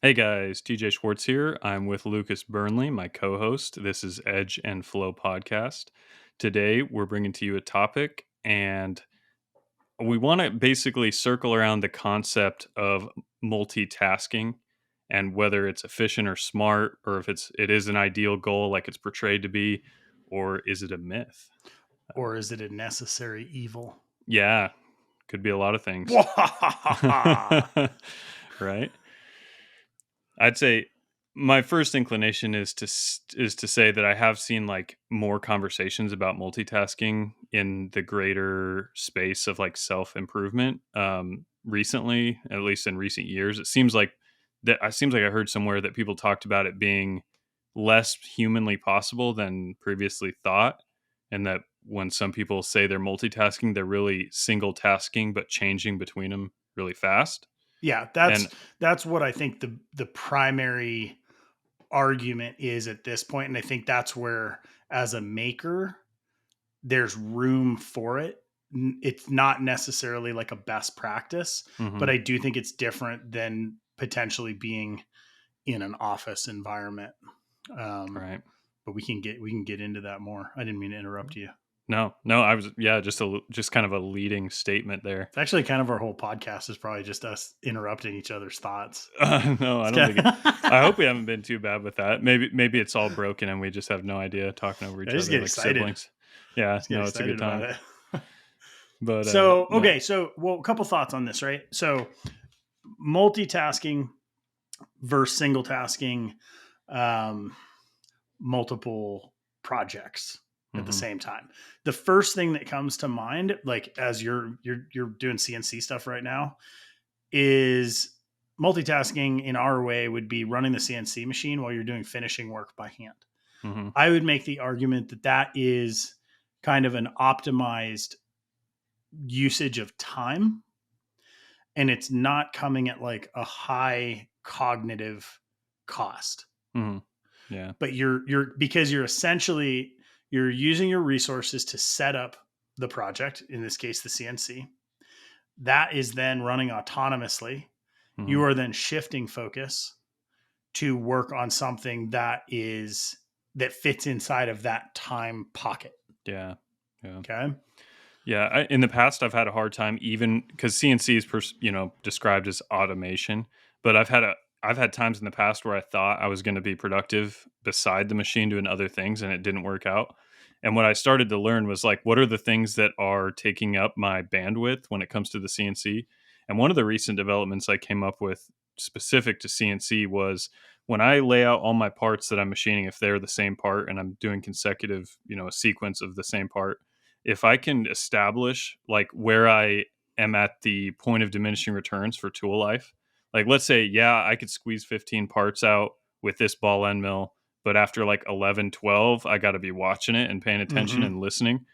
Hey guys, TJ Schwartz here. I'm with Lucas Burnley, my co host. This is Edge and Flow podcast. Today, we're bringing to you a topic, and we want to basically circle around the concept of multitasking and whether it's efficient or smart, or if it is an ideal goal like it's portrayed to be, or is it a myth? Or is it a necessary evil? Yeah, could be a lot of things. Wahahaha. Right? I'd say my first inclination is to say that I have seen like more conversations about multitasking in the greater space of like self improvement recently, at least in recent years. It seems like I heard somewhere that people talked about it being less humanly possible than previously thought, and that when some people say they're multitasking, they're really single tasking but changing between them really fast. Yeah, And that's what I think the primary argument is at this point, and I think that's where, as a maker, there's room for it. It's not necessarily like a best practice, but mhm, I do think it's different than potentially being in an office environment. Um, right. but we can get into that more. I didn't mean to interrupt you. No, no, I was yeah, just kind of a leading statement there. It's actually kind of our whole podcast is probably just us interrupting each other's thoughts. No, I It's don't kind think it. of I hope we haven't been too bad with that. Maybe it's all broken and we just have no idea talking over I each just other get like excited. siblings. Yeah, Just get no, it's a good excited about time. it. But So, no, okay, a couple thoughts on this, right? So, multitasking versus single tasking, um, multiple projects at the hmm same time. The first thing that comes to mind, like as you're doing CNC stuff right now, is multitasking in our way would be running the CNC machine while you're doing finishing work by hand. hmm I would make the argument that that is kind of an optimized usage of time, and it's not coming at like a high cognitive cost. hmm yeah, But you're because you're essentially you're using your resources to set up the project, in this case the CNC. That is then running autonomously. hmm You are then shifting focus to work on something that fits inside of that time pocket. yeah, yeah. Okay. Yeah, in the past, I've had a hard time even because CNC is, described as automation. But I've had times in the past where I thought I was going to be productive beside the machine doing other things, and it didn't work out. And what I started to learn was like, what are the things that are taking up my bandwidth when it comes to the CNC? And one of the recent developments I came up with specific to CNC was when I lay out all my parts that I'm machining, if they're the same part and I'm doing consecutive, a sequence of the same part, if I can establish like where I am at the point of diminishing returns for tool life, like let's say, yeah, I could squeeze 15 parts out with this ball end mill, but after like 11, 12, I got to be watching it and paying attention Mm-hmm. and listening.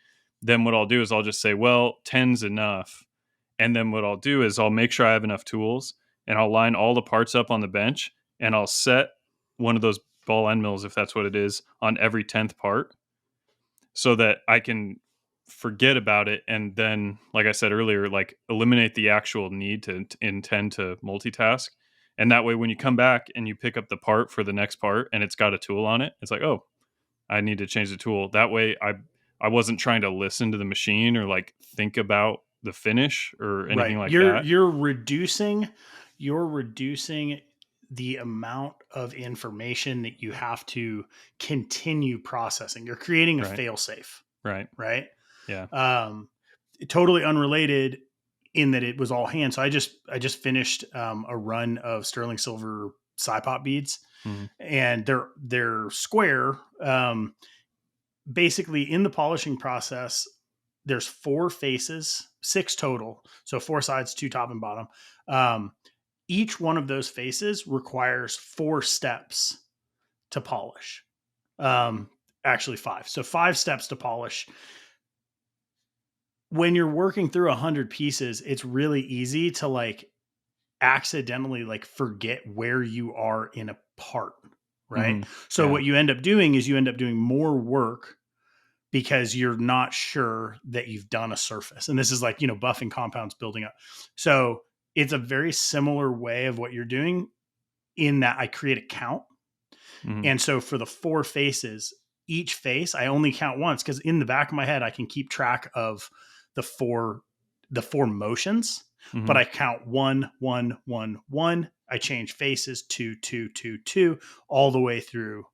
Then what I'll do is I'll just say, well, 10's enough. And then what I'll do is I'll make sure I have enough tools and I'll line all the parts up on the bench and I'll set one of those ball end mills, if that's what it is, on every 10th part so that I can forget about it and then like I said earlier like eliminate the actual need to intend to multitask, and that way when you come back and you pick up the part for the next part and it's got a tool on it, it's like, oh, I need to change the tool. That way I wasn't trying to listen to the machine or like think about the finish or anything Right. like You're that. you're reducing you're reducing the amount of information that you have to continue processing. You're creating a Right, fail safe, right, right? yeah, Um, totally unrelated in that it was all hand. So I just finished a run of sterling silver SiPop beads, hmm and they're square. Basically, in the polishing process, there's four faces, six total, so four sides, two top and bottom. Um, each one of those faces requires four steps to polish. Um, Actually, five. So five steps to polish. When you're working through 100 pieces, it's really easy to like accidentally like forget where you are in a part, right? hmm So yeah, what you end up doing is you end up doing more work because you're not sure that you've done a surface. And this is like, buffing compounds building up. So it's a very similar way of what you're doing. in that I create a count. Mhm. And so for the 4 faces, each face I only count once, because in the back of my head I can keep track of the four the four motions, but Mhm. I count one, one, one, one. I change faces, two, two, two, two, all the way through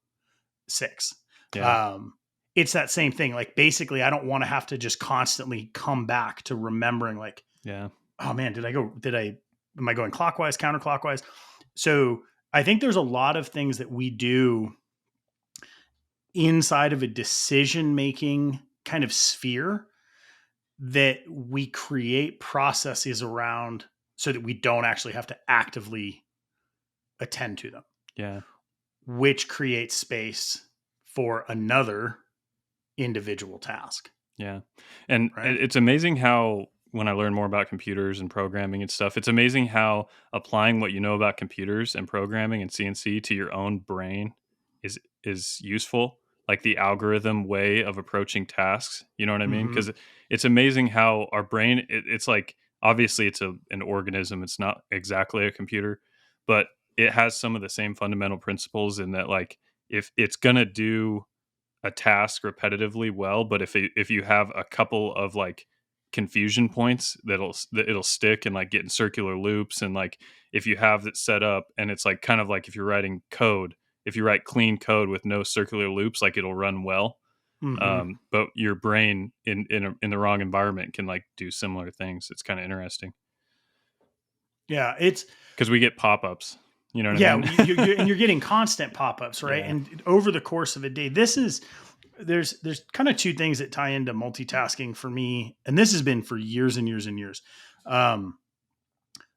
6. Yeah. Um, it's that same thing. Like basically, I don't want to have to just constantly come back to remembering, like, Yeah. oh man, am I going clockwise, counterclockwise? So I think there's a lot of things that we do inside of a decision making kind of sphere that we create processes around so that we don't actually have to actively attend to them, Yeah. which creates space for another individual task, Yeah. And right? it's amazing how when I learn more about computers and programming and stuff, it's amazing how applying what you know about computers and programming and CNC to your own brain is useful. Like the algorithm way of approaching tasks, you know what I mean? Mm-hmm. Because it's amazing how our brain it's like obviously it's an organism. It's not exactly a computer, but it has some of the same fundamental principles in that like if it's gonna do a task repetitively well, but if you have a couple of like confusion points that it'll stick and like get in circular loops, and like if you have it set up and it's like kind of like if you're writing code, if you write clean code with no circular loops, like it'll run well. Mm-hmm. But your brain in the wrong environment can like do similar things. It's kind of interesting Yeah, it's because we get pop-ups. You know what I yeah, mean? and you're getting constant pop-ups, right? Yeah. And over the course of a day, there's kind of two things that tie into multitasking for me, and this has been for years and years and years. Um,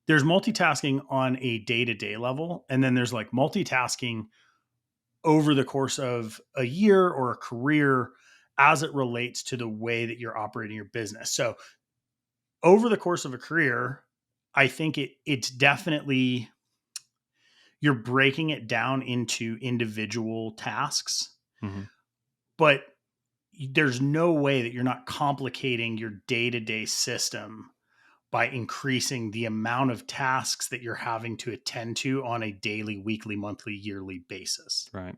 there's multitasking on a day-to-day level, and then there's like multitasking over the course of a year or a career as it relates to the way that you're operating your business. So over the course of a career, I think it's definitely, you're breaking it down into individual tasks, Hmm. but there's no way that you're not complicating your day-to-day system by increasing the amount of tasks that you're having to attend to on a daily, weekly, monthly, yearly basis. Right.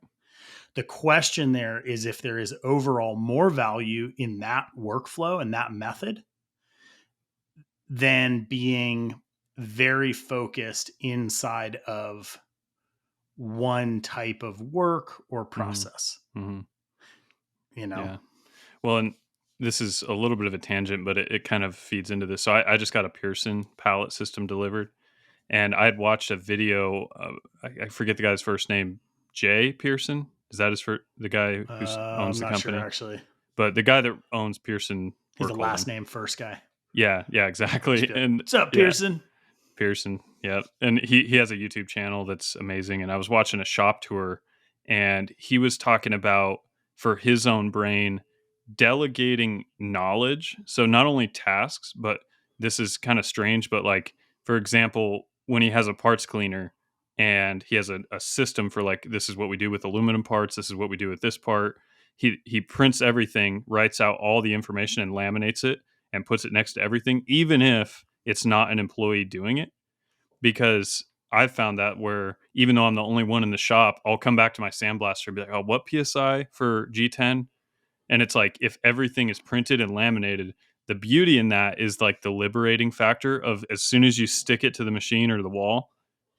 The question there is if there is overall more value in that workflow and that method than being very focused inside of one type of work or Hmm. process, Hmm. you know? Yeah. Well, and this is a little bit of a tangent, but it kind of feeds into this. So I just got a Pearson palette system delivered, and I had watched a video. I forget the guy's first name. Jay Pearson, is that his the guy who I'm owns the not sure company? actually. But the guy that owns Pearson He's the Work last Holding. name first guy. Yeah, yeah, Just exactly. be like, And "What's up, yeah, Pearson?" Pearson. Yeah, and he has a YouTube channel that's amazing. And I was watching a shop tour, and he was talking about for his own brain delegating knowledge. So not only tasks, but this is kind of strange, but like for example, when he has a parts cleaner and he has a system for like this is what we do with aluminum parts, this is what we do with this part. He prints everything, writes out all the information and laminates it and puts it next to everything, even if it's not an employee doing it. Because I've found that where even though I'm the only one in the shop, I'll come back to my sandblaster and be like, oh, what PSI for G10? And it's like if everything is printed and laminated, the beauty in that is like the liberating factor of as soon as you stick it to the machine or the wall,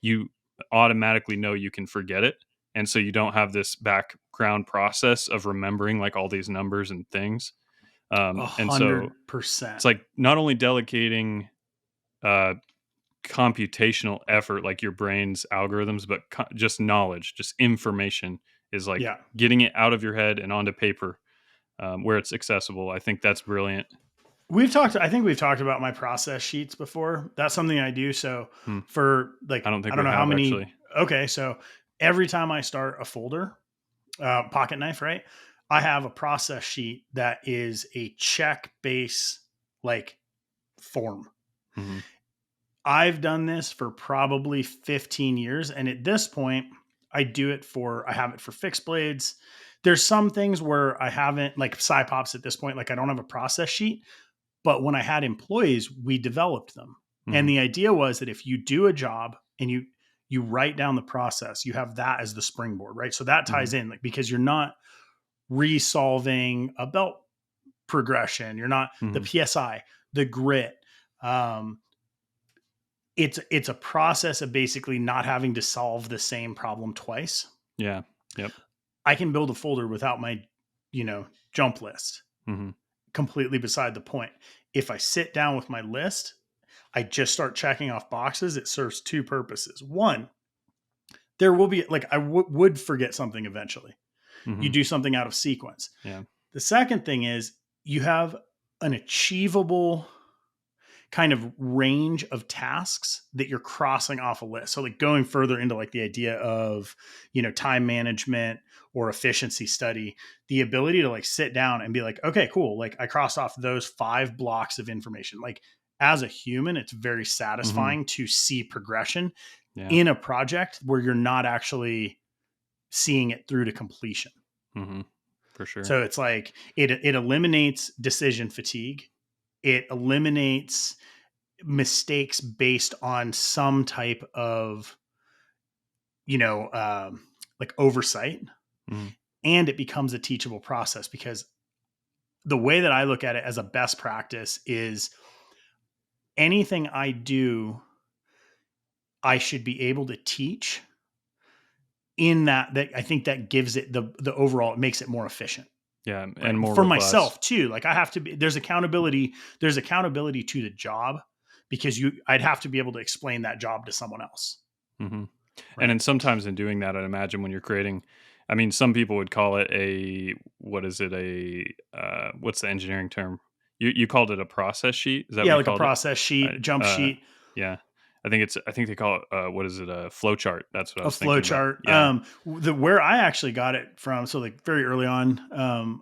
you automatically know you can forget it. And so you don't have this background process of remembering like all these numbers and things. A And so hundred percent. it's like not only delegating uh, computational effort, like your brain's algorithms, but just knowledge, just information is like Yeah. getting it out of your head and onto paper where it's accessible. I think that's brilliant. I think we've talked about my process sheets before. That's something I do. So Hmm. for like, I don't I think don't we know how have many. actually. Okay. So every time I start a folder, pocket knife, right? I have a process sheet that is a check base, like, form. Hmm. I've done this for probably 15 years. And at this point, I have it for fixed blades. There's some things where I haven't, like SciPops at this point, like I don't have a process sheet. But when I had employees, we developed them. And Hmm. the idea was that if you do a job and you write down the process, you have that as the springboard, right? So that Mhm. ties in, like, because you're not resolving a belt progression, you're not the Mhm. PSI, the grit. Um, it's a process of basically not having to solve the same problem twice. Yeah. Yep. I can build a folder without my, jump list. Mhm. Completely beside the point. If I sit down with my list, I just start checking off boxes. It serves two purposes. One, there will be, like, would forget something eventually. You Mhm. do something out of sequence. Yeah. The second thing is you have an achievable kind of range of tasks that you're crossing off a list. So, like, going further into, like, the idea of, time management or efficiency study, the ability to, like, sit down and be like, okay, cool. Like, I crossed off those 5 blocks of information. Like, as a human, it's very Mhm. satisfying to see progression Yeah. in a project where you're not actually seeing it through to completion. Mhm. For sure. So it's like it eliminates decision fatigue. It eliminates mistakes based on some type of, you know um, like, oversight, Mhm. and it becomes a teachable process, because the way that I look at it as a best practice is anything I do, I should be able to teach in that I think that gives it the overall, it makes it more efficient. Yeah, Right. and more For robust. myself too. Like, I have to be, there's accountability to the job, because I'd have to be able to explain that job to someone else. Mhm. And Right. then sometimes in doing that, I'd imagine when you're creating, I mean, some people would call it a, what is it? What's the engineering term? You called it a process sheet? Is that what Yeah. you Like a called it? process sheet, jump sheet, Yeah. I think they call it, what is it? A flow chart. That's what I a was flow thinking about. chart. Yeah. Where I actually got it from. So, like, very early on,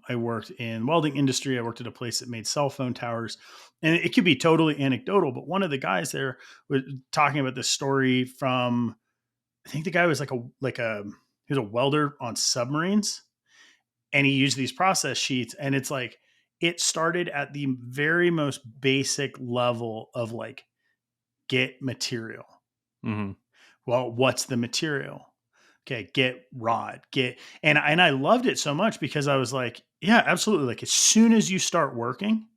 I worked in welding industry. I worked at a place that made cell phone towers, and it could be totally anecdotal, but one of the guys there was talking about this story from, I think the guy was he was a welder on submarines, and he used these process sheets, and it's like, it started at the very most basic level of, like, get material. Mhm. Well, what's the material? Okay, get rod, get, and I loved it so much, because I was like, yeah, absolutely. Like, as soon as you start working,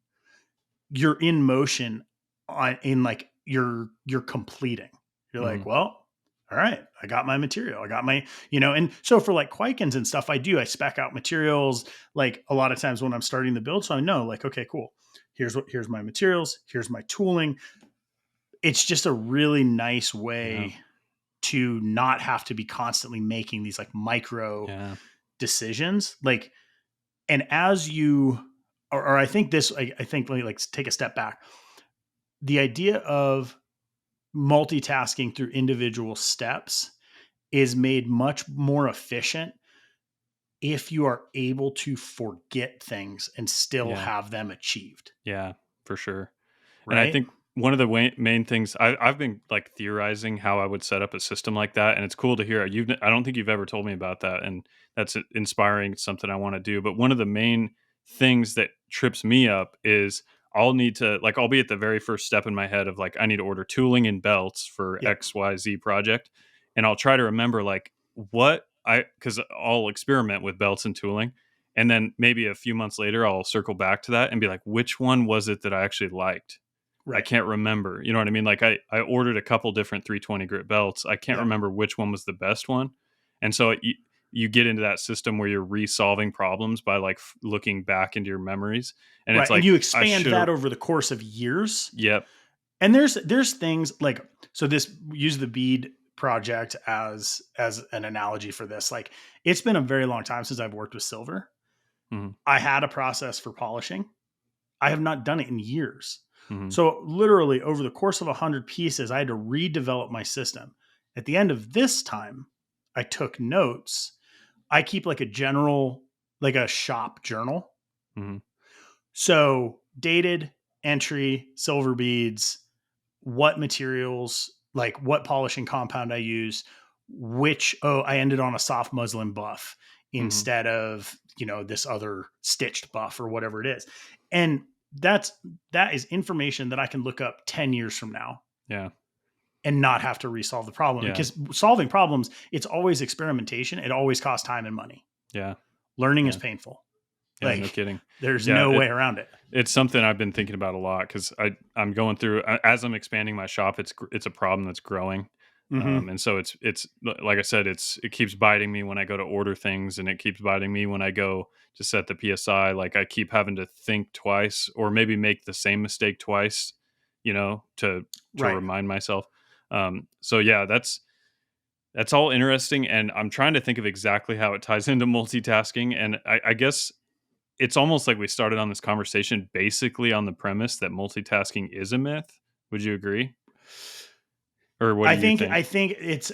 you're in motion, like, you're completing. You're like, Mhm. well, all right, I got my material. I got my, and so for, like, Quikens and stuff, I spec out materials, like, a lot of times when I'm starting the build. So I know, like, okay, cool. Here's my materials, here's my tooling. It's just a really nice Yeah. way to not have to be constantly making these, like, micro Yeah. decisions. Like, and as you, or I think this, I think, let me, like, take a step back. The idea of multitasking through individual steps is made much more efficient if you are able to forget things and still Yeah. have them achieved. Yeah. For sure. And I Right. think one of the main things I've been like theorizing how I would set up a system like that, and it's cool to hear. I don't think you've ever told me about that, and that's inspiring. It's something I want to do. But one of the main things that trips me up is I'll need to, like, I'll be at the very first step in my head of, like, I need to order tooling and belts for Yep. XYZ project, and I'll try to remember, like, what I because I'll experiment with belts and tooling. And then maybe a few months later, I'll circle back to that and be like, which one was it that I actually liked? I Right. can't remember. You know what I mean? Like, I ordered a couple different 320 grit belts. I can't Yep. remember which one was the best one. And so you get into that system where you're resolving problems by, like, looking back into your memories. And it's Right. And like, you I expand should have, that over the course of years. yep. And there's things like, so this, use the bead project as an analogy for this. Like, it's been a very long time since I've worked with silver. Hmm. I had a process for polishing. I have not done it in years. Hmm. So literally over the course of 100 pieces, I had to redevelop my system. At the end of this time, I took notes. I keep, like, a general, like, a shop journal. Hmm. So dated entry, silver beads, what materials, like, what polishing compound I use, I ended on a soft muslin buff Hmm. instead of, this other stitched buff or whatever it is. And that is information that I can look up 10 years from now Yeah. and not have to resolve the problem. Yeah. Because solving problems, it's always experimentation. It always costs time and money. Yeah. Learning is Yeah. painful. Yeah. No Like kidding. there's Yeah. no way around it. It's something I've been thinking about a lot because I'm going through as I'm expanding my shop. It's a problem that's growing, Mm-hmm. and so it's like I said, it keeps biting me when I go to order things, and it keeps biting me when I go to set the PSI. Like I keep having to think twice, or maybe make the same mistake twice, to Right. remind myself. So yeah, that's all interesting, and I'm trying to think of exactly how it ties into multitasking, and I guess it's almost like we started on this conversation basically on the premise that multitasking is a myth. Would you agree? Or what do you I think? think it's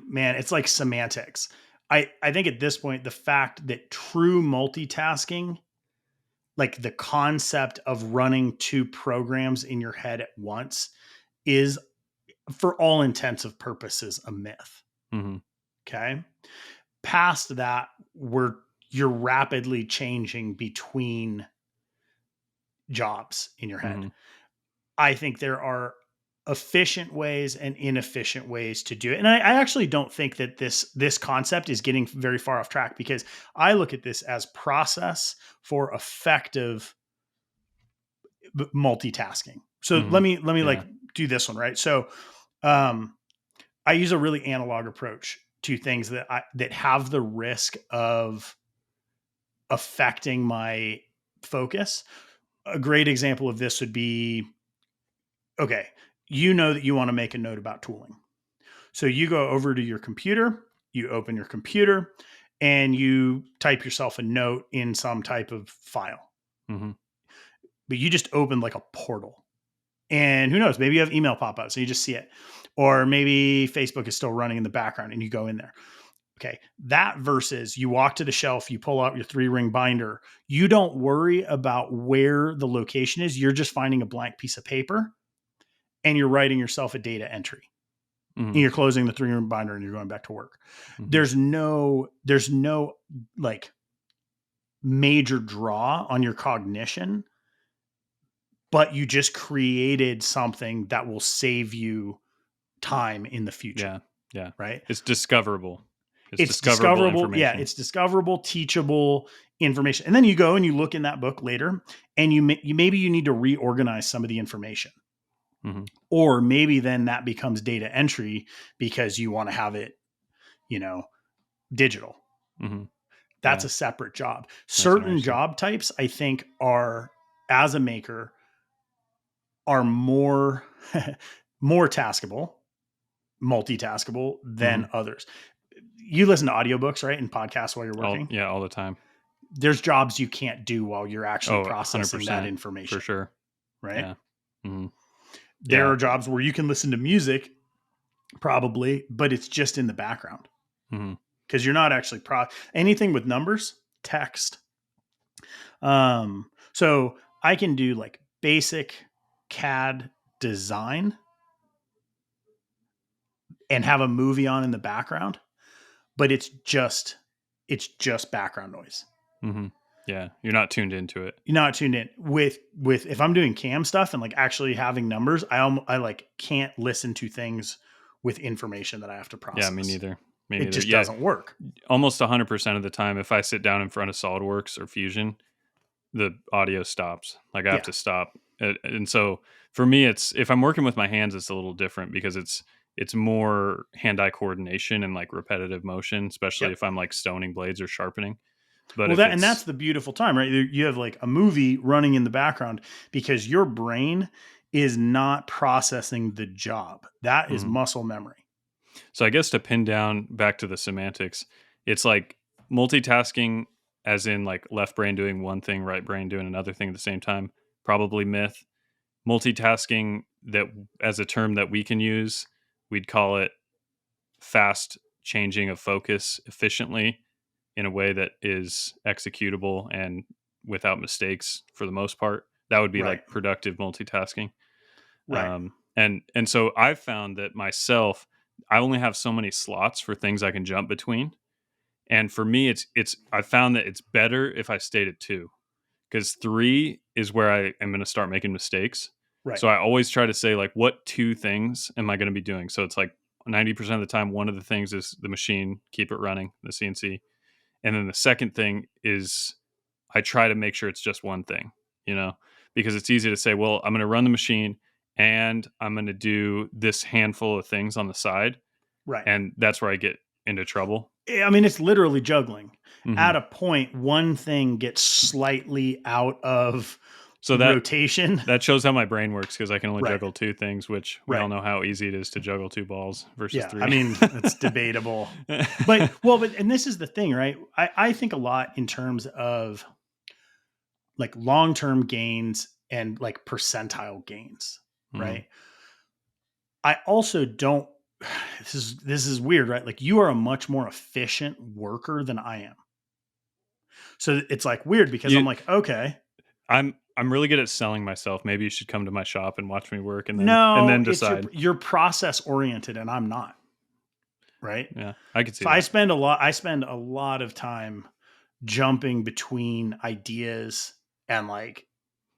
man, it's like semantics. I think at this point, the fact that true multitasking, like the concept of running two programs in your head at once, is for all intents of purposes a myth. Mhm, Okay. Past that, we're you're rapidly changing between jobs in your head. mhm, I think there are efficient ways and inefficient ways to do it. And I actually don't think that this concept is getting very far off track, because I look at this as process for effective multitasking. So mhm. let me like Yeah, do this one, right? So um I use a really analog approach to things that have the risk of affecting my focus. A great example of this would be, okay, you know that you want to make a note about tooling. So you go over to your computer, you open your computer, and you type yourself a note in some type of file. mhm, But you just open like a portal. And who knows, maybe you have email pop up, so you just see it. Or maybe Facebook is still running in the background and you go in there. Okay. That versus you walk to the shelf, you pull out your 3-ring binder. You don't worry about where the location is. You're just finding a blank piece of paper and you're writing yourself a data entry. And mhm, you're closing the 3-ring binder and you're going back to work. mhm. There's no like major draw on your cognition, but you just created something that will save you time in the future, Yeah, yeah. right? It's discoverable. It's It's discoverable discoverable. Yeah, information. it's discoverable, teachable information. And then you go and you look in that book later, and you maybe you need to reorganize some of the information, Mhm, or maybe then that becomes data entry because you want to have it, you know, digital. mhm. That's Yeah, a separate job. that's Certain interesting. job types, I think, are, as a maker, are more more taskable, multitaskable than Mhm. others. You listen to audiobooks, right? And podcasts while you're working. All the time. There's jobs you can't do while you're actually Oh, processing that 100%. For information, sure. right? Yeah. Mhm. There Yeah. are jobs where you can listen to music probably, but it's just in the background Mhm, because you're not actually anything with numbers, text. So I can do like basic CAD design and have a movie on in the background, but it's just background noise. mhm. Yeah, you're not tuned into it. You're not tuned in with if I'm doing cam stuff and like actually having numbers, I like can't listen to things with information that I have to Yeah, me process. neither. Me It neither. just Yeah, doesn't work. almost 100% of the time, if I sit down in front of SolidWorks or Fusion, the audio stops. Like I have Yeah. to stop. And so for me, it's if I'm working with my hands, it's a little different because it's more hand-eye coordination and like repetitive motion, especially Yep. if I'm like stoning blades or sharpening. But Well, if that's it's the beautiful time, right? You have like a movie running in the background because your brain is not processing the job. That is mhm. muscle memory. So I guess to pin down back to the semantics, it's like multitasking, as in like left brain doing one thing, right brain doing another thing at the same time. Probably myth. Multitasking, that as a term that we can use, we'd call it fast changing of focus efficiently in a way that is executable and without mistakes for the most part. That would be Right. like productive multitasking. Right. And so I've found that myself, I only have so many slots for things I can jump between. And for me, it's I found that it's better if I stayed at two, because three is where I am going to start making mistakes. Right. So I always try to say, like, what 2 things am I gonna be doing? So it's like 90% of the time, one of the things is the machine, keep it running, the CNC. And then the second thing is I try to make sure it's just one thing, you know, because it's easy to say, well, I'm going to run the machine and I'm going to do this handful of things on the side. Right. And that's where I get into trouble. I mean, it's literally juggling. Hmm. At a point, one thing gets slightly out of So rotation. that shows how my brain works because I can only Right. juggle 2 things, which we all Right. know how easy it is to juggle 2 balls versus Yeah. I 3. mean, it's debatable. And this is the thing, right? I think a lot in terms of like long term gains and like percentile gains, Mhm. right? I also don't. This is weird, right? Like you are a much more efficient worker than I am. So it's like weird because I'm You like, okay, I'm really good at selling myself. Maybe you should come to my shop and watch me work and no, then it's decide. you're process oriented and I'm not, right? Yeah, I could see So that. I spend a lot of time jumping between ideas and like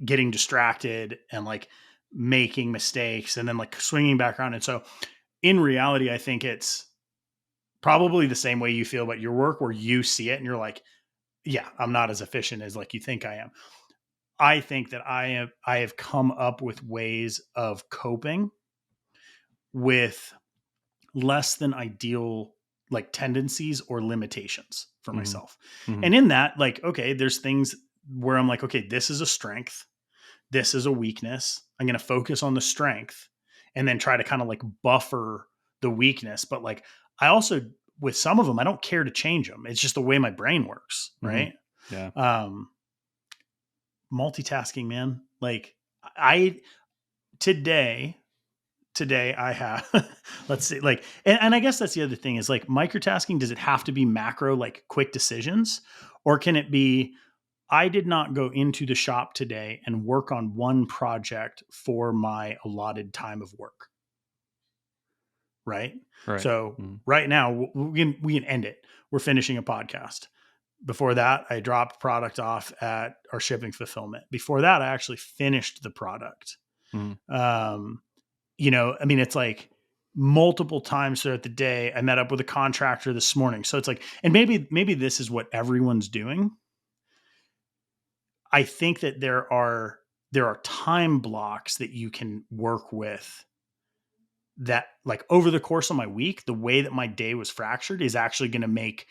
getting distracted and like making mistakes and then like swinging back around. And so in reality, I think it's probably the same way you feel about your work where you see it and you're like, yeah, I'm not as efficient as like you think I am. I think that I have come up with ways of coping with less than ideal like tendencies or limitations for Mhm. myself. Mhm. And in that, like, okay, there's things where I'm like, okay, this is a strength, this is a weakness. I'm going to focus on the strength and then try to kind of like buffer the weakness. But like, I also, with some of them, I don't care to change them. It's just the way my brain works. Mhm. Right. Yeah. Um, Multitasking, man. Like, I, today, today I have let's see like and I guess that's the other thing is like microtasking, does it have to be macro like quick decisions or can it be I did not go into the shop today and work on one project for my allotted time of work, right? Right. So Mhm. right now we can end it. We're finishing a podcast. Before that, I dropped product off at our shipping fulfillment. Before that, I actually finished the product. Mhm. um I mean, it's like multiple times throughout the day. I met up with a contractor this morning. So it's like, and maybe this is what everyone's doing. I think that there are time blocks that you can work with that like over the course of my week, the way that my day was fractured is actually going to make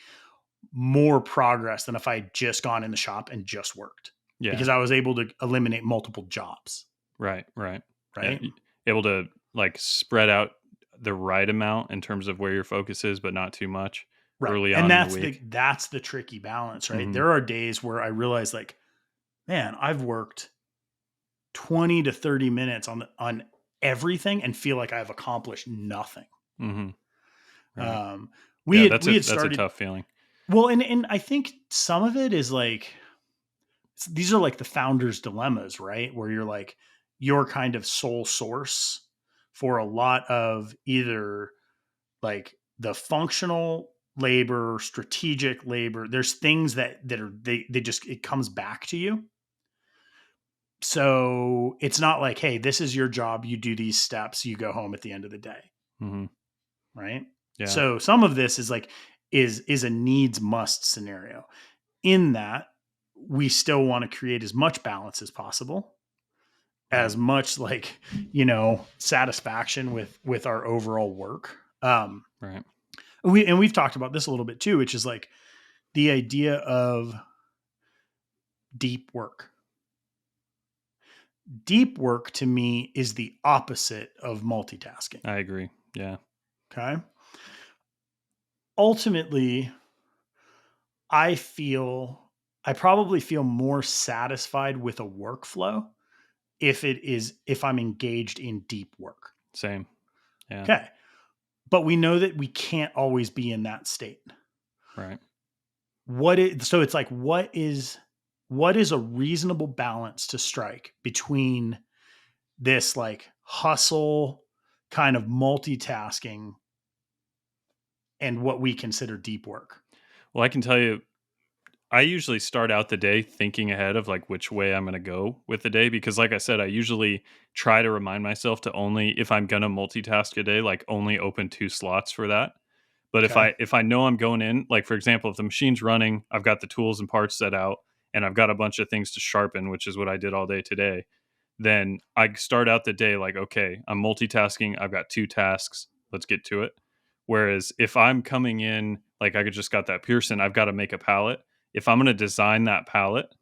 more progress than if I had just gone in the shop and just worked Yeah. because I was able to eliminate multiple jobs. Right, right. Yeah, Right. able to, like, spread out the right amount in terms of where your focus is, but not too much Right. early And on in the that's week. the tricky balance, right? Mhm. There are days where I realize like, man, I've worked 20 to 30 minutes on everything and feel like I've accomplished nothing. Mhm. Right. Um, Yeah, we had that's a started tough feeling. well, and I think some of it is like these are like the founder's dilemmas, right? Where you're like your kind of sole source for a lot of either like the functional labor, strategic labor. There's things that are they just it comes back to you. So it's not like, hey, this is your job. You do these steps. You go home at the end of the day, Mhm. right? Yeah. So some of this is like is a needs must scenario. In that, we still want to create as much balance as possible, as Right. much like satisfaction with our overall work. Right. We've talked about this a little bit too, which is like the idea of deep work. Deep work to me is the opposite of multitasking. I agree. Yeah. Okay. Ultimately, I feel I probably feel more satisfied with a workflow if I'm engaged in deep work. Same. Yeah. Okay. But we know that we can't always be in that state. Right. So it's like what is a reasonable balance to strike between this like hustle kind of multitasking and what we consider deep work? Well, I can tell you I usually start out the day thinking ahead of like which way I'm going to go with the day because like I said I usually try to remind myself to only if I'm going to multitask a day like only open 2 slots for that. But if Okay. I know I'm going in, like for example, if the machine's running, I've got the tools and parts set out and I've got a bunch of things to sharpen, which is what I did all day today, then I start out the day like, okay, I'm multitasking, I've got 2 tasks, let's get to it. Whereas if I'm coming in, like I could just got that Pearson, I've got to make a pallet. If I'm going to design that pallet,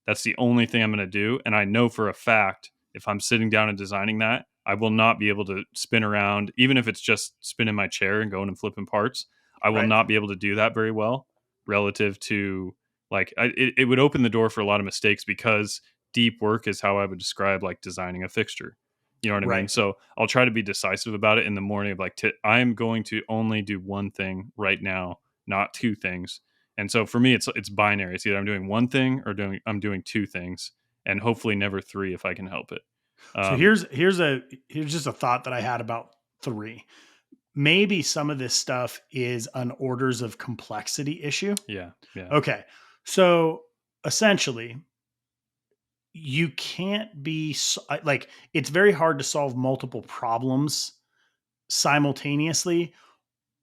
that's the only thing I'm going to do. And I know for a fact, if I'm sitting down and designing that, I will not be able to spin around, even if it's just spinning my chair and going and flipping parts. I will Right. not be able to do that very well relative to it would open the door for a lot of mistakes because deep work is how I would describe like designing a fixture. You know what I mean? Right. So I'll try to be decisive about it in the morning of like, I'm going to only do one thing right now, not 2 things, and so for me, it's binary. It's either I'm doing one thing or I'm doing 2 things, and hopefully never 3 if I can help it. So Um, here's just a thought that I had about three. Maybe some of this stuff is an orders of complexity issue. yeah, yeah. Okay. So essentially, you can't be like it's very hard to solve multiple problems simultaneously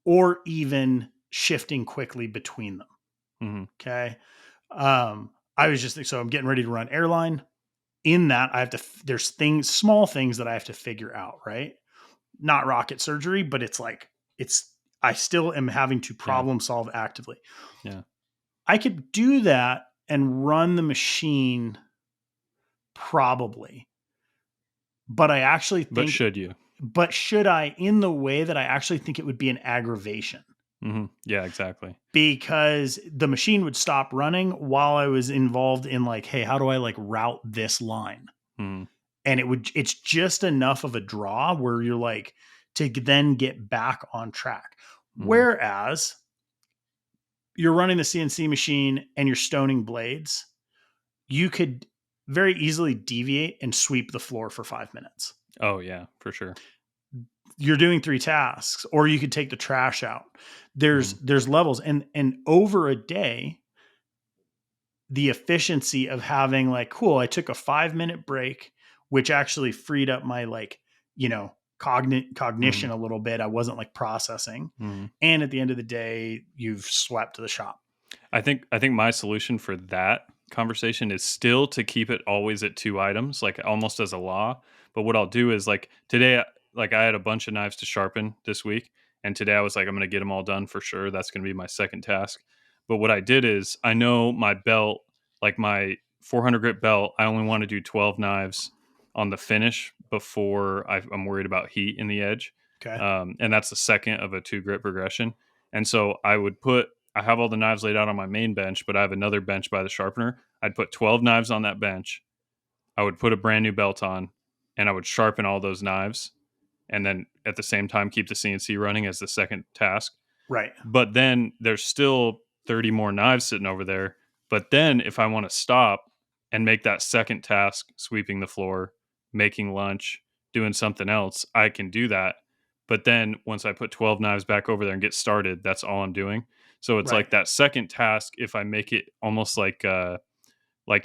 or even shifting quickly between them. Mhm, Okay. I was just so I'm getting ready to run airline. In that, I have to there's things, small things that I have to figure out, right? Not rocket surgery, but it's like it's I still am having to yeah, problem solve actively. yeah. I could do that and run the machine probably, but I actually But think should you? but should I in the way that I actually think it would be an aggravation Mhm, yeah, exactly. because the machine would stop running while I was involved in like, hey, how do I like route this line? Mhm, And it's just enough of a draw where you're like to then get back on track. mhm. Whereas you're running the CNC machine and you're stoning blades, you could very easily deviate and sweep the floor for 5 minutes. Oh, yeah, for sure. You're doing three tasks, or you could take the trash out. There's Mhm, there's levels, and over a day, the efficiency of having like, cool, I took a 5 minute break, which actually freed up my like, cognition mhm, a little bit. I wasn't like processing. mhm. And at the end of the day, you've swept the shop. I think my solution for that conversation is still to keep it always at 2 items, like, almost as a law, but what I'll do is, like, today, like, I had a bunch of knives to sharpen this week, and today I was like, "I'm gonna get them all done for sure, that's gonna be my 2nd task," but what I did is, I know my belt, like, my 400 grit belt, I only wanna do 12 knives on the finish before I'm worried about heat in the edge, Okay. and that's the 2nd of a 2 grit progression, and so I have all the knives laid out on my main bench, but I have another bench by the sharpener. I'd put 12 knives on that bench. I would put a brand new belt on and I would sharpen all those knives and then at the same time keep the CNC running as the 2nd task. Right. But then there's still 30 more knives sitting over there. But then if I want to stop and make that 2nd task, sweeping the floor, making lunch, doing something else, I can do that. But then once I put 12 knives back over there and get started, that's all I'm doing. So it's Right. like that 2nd task, if I make it almost like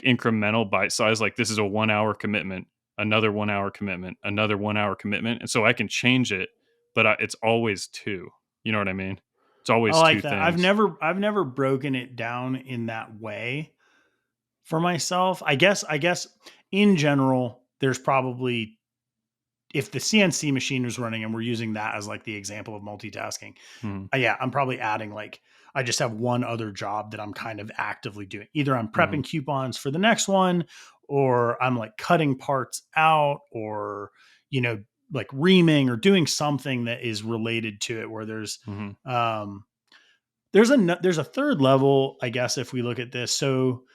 incremental bite size, like this is a 1 hour commitment, another 1 hour commitment, another 1 hour commitment. And so I can change it, but it's always 2. You know what I mean? It's I always 2 like that. I've things. never I've never broken it down in that way for myself. I guess in general, there's probably if the CNC machine was running and we're using that as like the example of multitasking, Mhm, yeah, I'm probably adding like I just have one other job that I'm kind of actively doing. Either I'm mhm, prepping coupons for the next one, or I'm like cutting parts out, or you know, like reaming or doing something that is related to it. Where mhm, um, there's a third level, I guess, if we look at this. So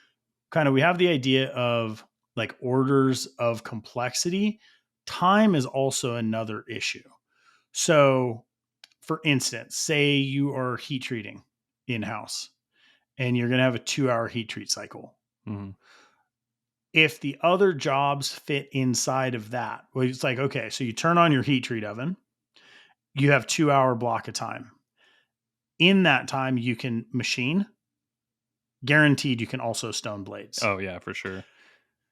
kind of we have the idea of like orders of complexity. Time is also another issue. So for instance, say you are heat treating in house and you're going to have a 2 hour heat treat cycle. mhm, If the other jobs fit inside of that, well, it's like, okay, so you turn on your heat treat oven, you have 2 hour block of time. In that time, you can machine, guaranteed you can also stone blades. Oh yeah, for sure.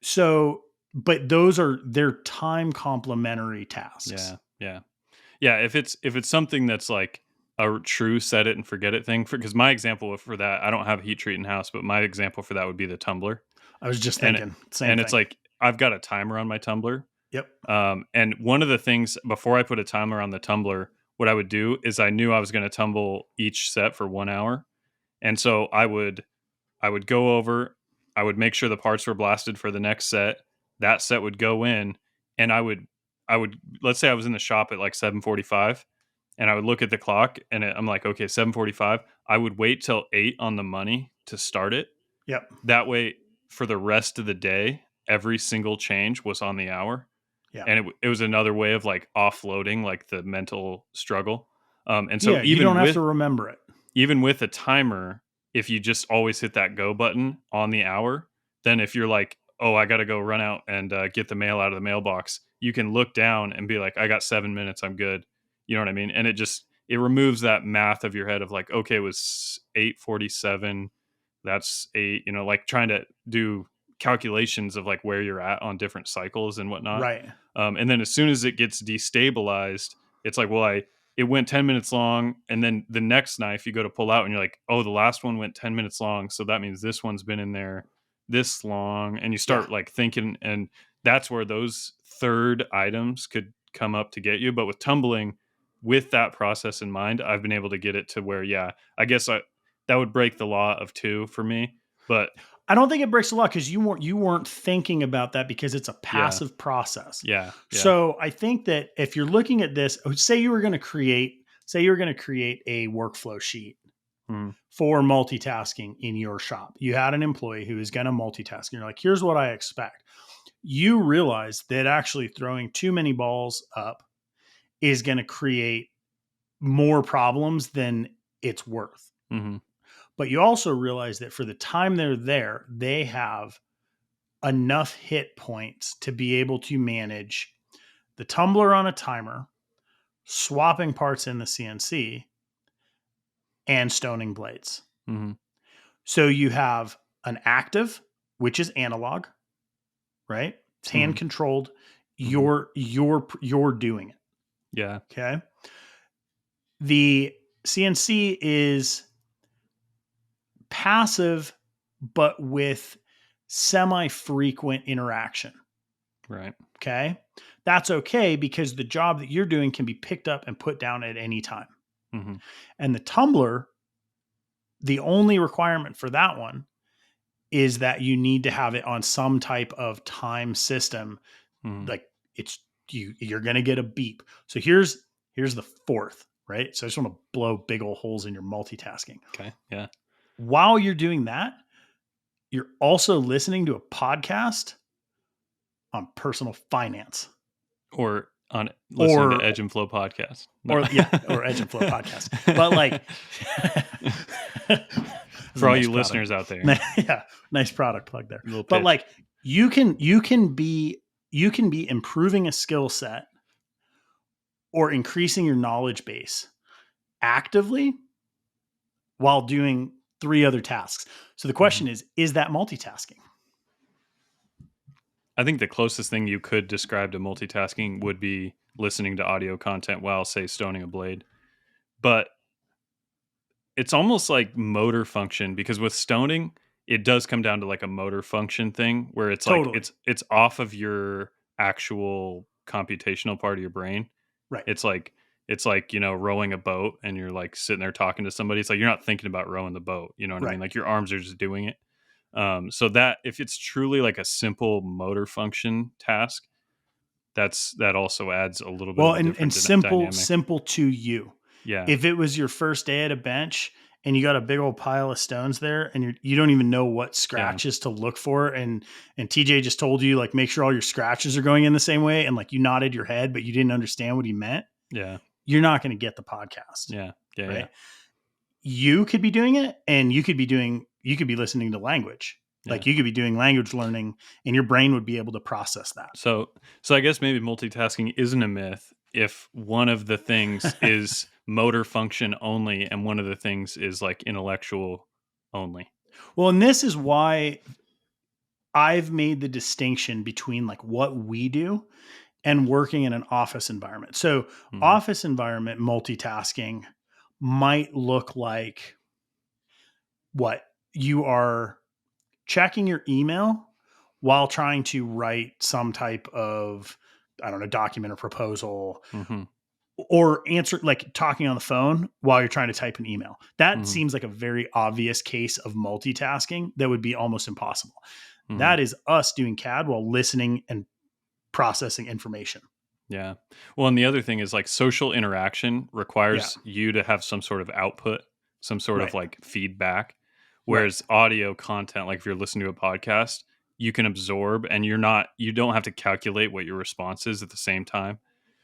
So, but they're time complementary tasks. Yeah, yeah. Yeah, if it's something that's like a true set it and forget it thing, because my example for that, I don't have a heat treat in house, but my example for that would be the tumbler. I was just And thinking, same and it's thing. like I've got a timer on my tumbler. Yep. And one of the things before I put a timer on the tumbler, what I would do is I knew I was going to tumble each set for 1 hour, and so I would go over, I would make sure the parts were blasted for the next set. That set would go in, and I would let's say I was in the shop at like 7:45, and I would look at the clock, and I'm like, okay, 7:45. I would wait till 8 on the money to start it. Yep. That way, for the rest of the day, every single change was on the hour, Yeah. and it was another way of like offloading like the mental struggle. And so Yeah. You don't have to remember it. even with a timer, if you just always hit that go button on the hour, then if you're like, oh, I got to go run out and get the mail out of the mailbox, you can look down and be like, I got 7 minutes, I'm good. You know what I mean? And it removes that math of your head of like, okay, it was 8:47. That's eight, like trying to do calculations of like where you're at on different cycles and whatnot. Right. And then as soon as it gets destabilized, it's like, well, it went 10 minutes long, and then the next knife you go to pull out and you're like, oh, the last one went 10 minutes long, so that means this one's been in there this long, and you Yeah. start like thinking, and that's where those third items could come up to get you. But with tumbling, with that process in mind, I've been able to get it to where, yeah, I guess that would break the law of two for me, but I don't think it breaks the law because you weren't thinking about that because it's a yeah, passive process. yeah, yeah. So I think that if you're looking at this, say you were going to create a workflow sheet Mm, for multitasking in your shop. You had an employee who is going to multitask. And you're like, here's what I expect. You realize that actually throwing too many balls up is going to create more problems than it's worth. mhm, But you also realize that for the time they're there, they have enough hit points to be able to manage the tumbler on a timer, swapping parts in the CNC, and stoning blades. mhm, So you have an active, which is analog, right? It's hand mhm, controlled. mhm. You're doing it. Yeah. Okay. The CNC is passive, but with semi-frequent interaction. Right. Okay. That's okay because the job that you're doing can be picked up and put down at any time. Mhm, And the tumbler, the only requirement for that one is that you need to have it on some type of time system. mhm. Like you're going to get a beep. So here's the fourth, right? So I just want to blow big old holes in your multitasking. Okay. Yeah. While you're doing that, you're also listening to a podcast on personal finance Or on listening to or Edge and Flow podcast. No. or Edge and Flow podcast. But like For all nice you product. listeners out there, Yeah, nice product plug there. little But pitch. like you can be improving a skill set or increasing your knowledge base actively while doing three other tasks. So the Mhm. question is that multitasking? I think the closest thing you could describe to multitasking would be listening to audio content while, say, stoning a blade. But it's almost like motor function, because with stoning, it does come down to like a motor function thing where it's like Totally. it's off of your actual computational part of your brain. Right. It's like rowing a boat, and you're like sitting there talking to somebody. It's like you're not thinking about rowing the boat. You know what I mean? Right. Like your arms are just doing it. So that if it's truly like a simple motor function task, that also adds a little bit Well, of a different and simple dynamic. simple to you. Yeah, If it was your first day at a bench and you got a big old pile of stones there and you don't even know what yeah, scratches to look for and TJ just told you like make sure all your scratches are going in the same way and like you nodded your head but you didn't understand what he meant, yeah, you're not going to get the podcast, yeah, yeah, yeah, right? You could be doing it and you could be listening to language. yeah. Like you could be doing language learning and your brain would be able to process So I guess maybe multitasking isn't a myth if one of the things is motor function only and one of the things is like intellectual only. Well, and this is why I've made the distinction between like what we do and working in an office environment. So, Mhm. office environment multitasking might look like what you are checking your email while trying to write some type of, I don't know, document or proposal, Mhm. or answer, like talking on the phone while you're trying to type an email. That Mhm. seems like a very obvious case of multitasking that would be almost impossible. Mhm. That is us doing CAD while listening and processing information. Yeah. Well, and the other thing is like social interaction Yeah. requires you to have some sort of output, some sort of Right. like feedback. Right. Whereas audio content, like if you're listening to a podcast, you can absorb and you don't have to calculate what your response is at the same time.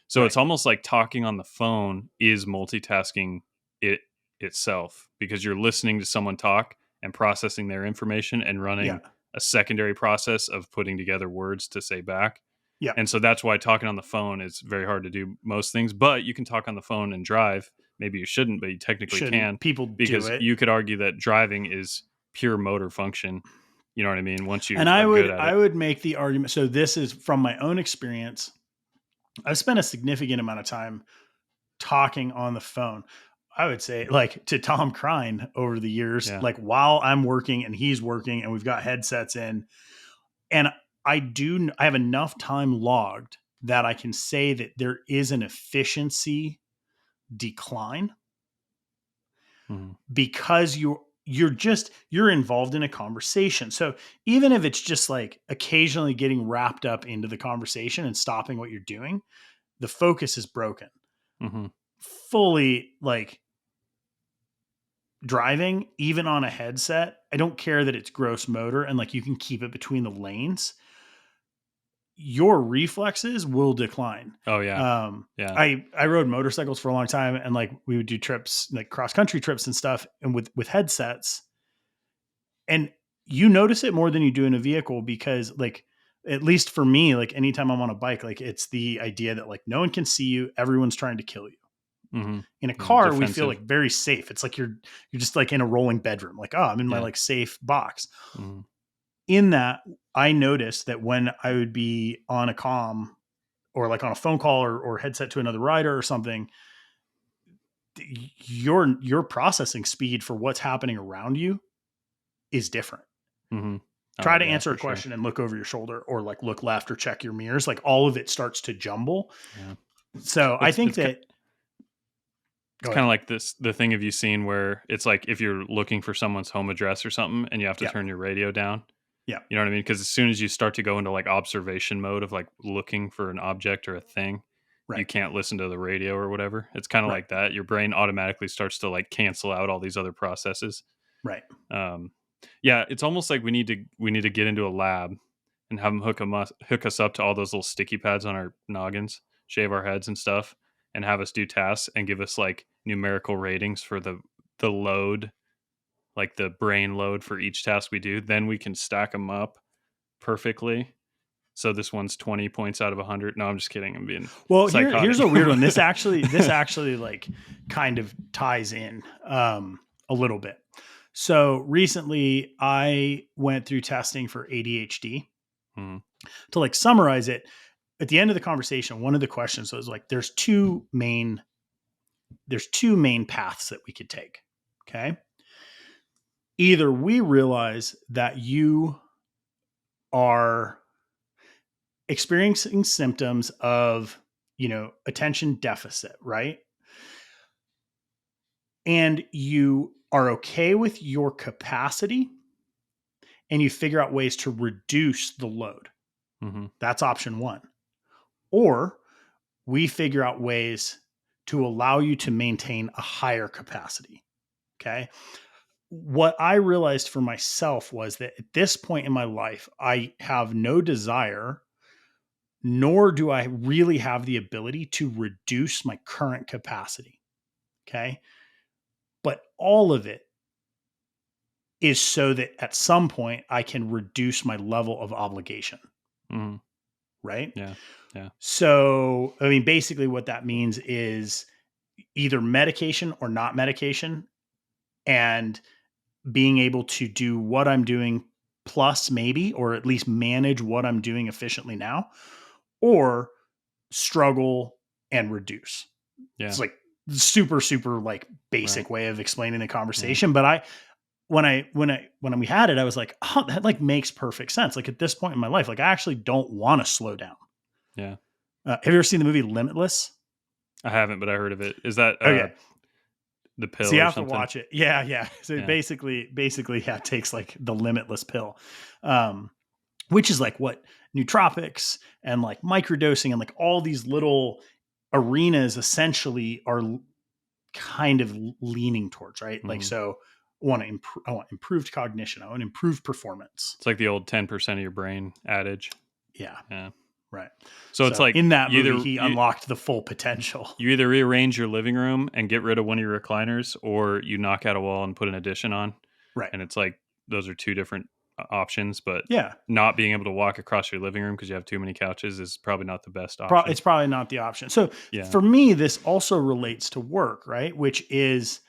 So it's Right. almost like talking on the phone is multitasking it itself because you're listening to someone talk and processing their information and Yeah. running a secondary process of putting together words to say back. Yeah. And so that's why talking on the phone is very hard to do most things, but you can talk on the phone and drive. Maybe you shouldn't, but you technically can Shouldn't people do because it? you could argue that driving is pure motor function. You know what I mean? Once And you are good at I it. would make the argument. So this is from my own experience. I've spent a significant amount of time talking on the phone. I would say like to Tom Crine over the years, Yeah. like while I'm working and he's working and we've got headsets in, and I have enough time logged that I can say that there is an efficiency decline Mhm. because you're involved in a conversation. So even if it's just like occasionally getting wrapped up into the conversation and stopping what you're doing, the focus is broken. Mhm. Fully like driving, even on a headset, I don't care that it's gross motor and like you can keep it between the lanes, your reflexes will decline. Oh yeah. Yeah. I rode motorcycles for a long time, and like we would do trips, like cross country trips and stuff, and with headsets, and you notice it more than you do in a vehicle because like at least for me, like anytime I'm on a bike, like it's the idea that like no one can see you, everyone's trying to kill you. Mhm. In a Yeah, car, we feel defensive. like very safe. It's like you're just like in a rolling bedroom. Like, oh, I'm in my Yeah. like safe box. Mhm. In that, I noticed that when I would be on a comm or like on a phone call or headset to another rider or something, your processing speed for what's happening around you is different. Mhm. Try Oh to yeah, answer for a sure. question and look over your shoulder or like look left or check your mirrors. Like all of it starts to jumble. Yeah. So I It's think it's that It's go kinda ahead. like this the thing have you seen where it's like if you're looking for someone's home address or something and you have to Yeah. turn your radio down, Yeah. you know what I mean? Because as soon as you start to go into, like, observation mode of, like, looking for an object or a thing, you Right. can't listen to the radio or whatever. It's kinda Right. like that. Your brain automatically starts to, like, cancel out all these other processes. Right. Um, yeah, it's almost like we need to get into a lab and have them hook us up to all those little sticky pads on our noggins, shave our heads and stuff, and have us do tasks and give us like numerical ratings for the load, like the brain load for each task we do. Then we can stack them up perfectly. So this one's 20 points out of 100. No, I'm just kidding. I'm being Well, here's psychotic. a weird one. This actually like kind of ties in a little bit. So recently I went through testing for ADHD. Mhm. To like summarize it, at the end of the conversation, one of the questions was like there's two main paths that we could take. Okay? Either we realize that you are experiencing symptoms of, attention deficit, right? And you are okay with your capacity and you figure out ways to reduce the load. Mhm. That's option one. Or we figure out ways to allow you to maintain a higher capacity. Okay. What I realized for myself was that at this point in my life, I have no desire, nor do I really have the ability to reduce my current capacity. Okay. But all of it is so that at some point I can reduce my level of obligation. Mhm. Right. Yeah. Yeah. So, I mean, basically, what that means is either medication or not medication. And being able to do what I'm doing plus maybe, or at least manage what I'm doing efficiently now, or struggle and reduce. Yeah. It's like super, super like Right. basic way of explaining the Yeah. conversation. But when we had it, I was like, oh, that like makes perfect sense. Like at this point in my life, like I actually don't want to slow down. Yeah. Have you ever seen the movie Limitless? I haven't, but I heard of it. Is that Okay. the So pill you or have to something? watch it. Yeah, yeah. So it Yeah. basically, yeah, it takes like the limitless pill, um, which is like what nootropics and like microdosing and like all these little arenas essentially are kind of leaning towards, right? Like, Mhm. so I want improved cognition. I want improved performance. It's like the old 10% of your brain adage. Yeah, Yeah. right. So it's So like in that movie, he unlocked the full potential. you either rearrange your living room and get rid of one of your recliners, or you knock out a wall and put an addition on. Right. And it's like those are two different options, but Yeah. not being able to walk across your living room because you have too many couches is probably not the best option. It's probably not the option. So Yeah. for me, this also relates to work, right? Which is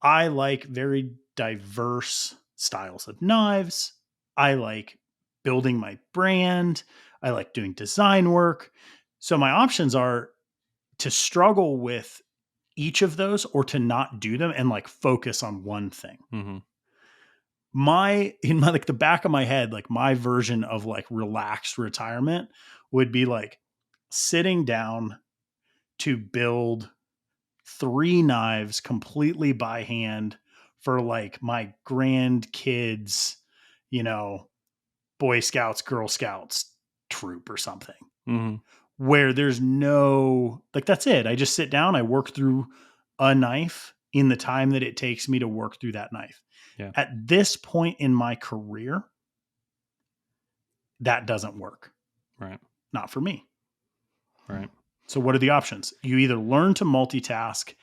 I like very diverse styles of knives. I like building my brand. I like doing design work. So my options are to struggle with each of those or to not do them and like focus on one thing. Mhm. My in my like the back of my head, like my version of like relaxed retirement would be like sitting down to build 3 knives completely by hand for like my grandkids, you know, Boy Scouts, Girl Scouts troop or something, Mhm. where there's no like that's it. I just sit down, I work through a knife in the time that it takes me to work through that knife. Yeah. At this point in my career, that doesn't work. Right. Not for me. Right. So what are the options? You either learn to multitask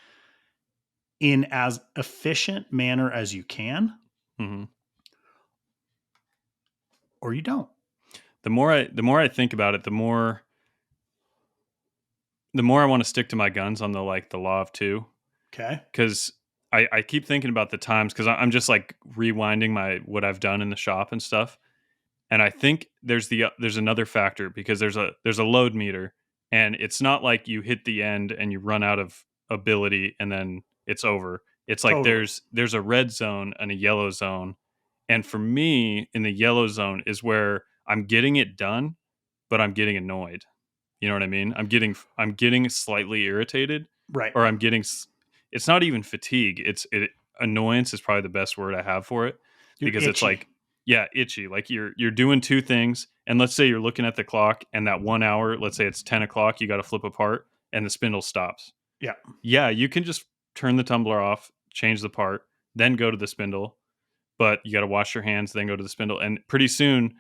in as efficient manner as you can, Mhm. or you don't. The more I think about it, the more I want to stick to my guns on the law of two, Okay. because I keep thinking about the times because I'm just like rewinding my what I've done in the shop and stuff. And I think there's another factor because there's a load meter, and it's not like you hit the end and you run out of ability and then it's over. It's like Totally. there's a red zone and a yellow zone. And for me, in the yellow zone is where I'm getting it done, but I'm getting annoyed. You know what I mean? I'm getting slightly irritated, Right. or it's not even fatigue. Annoyance is probably the best word I have for it, You're because it's itchy. like, yeah, itchy. Like you're doing two things, and let's say you're looking at the clock, and that 1 hour, let's say it's 10 o'clock, you got to flip a part, and the spindle stops. Yeah. Yeah, you can just turn the tumbler off, change the part, then go to the spindle, but you got to wash your hands, then go to the spindle, and pretty soon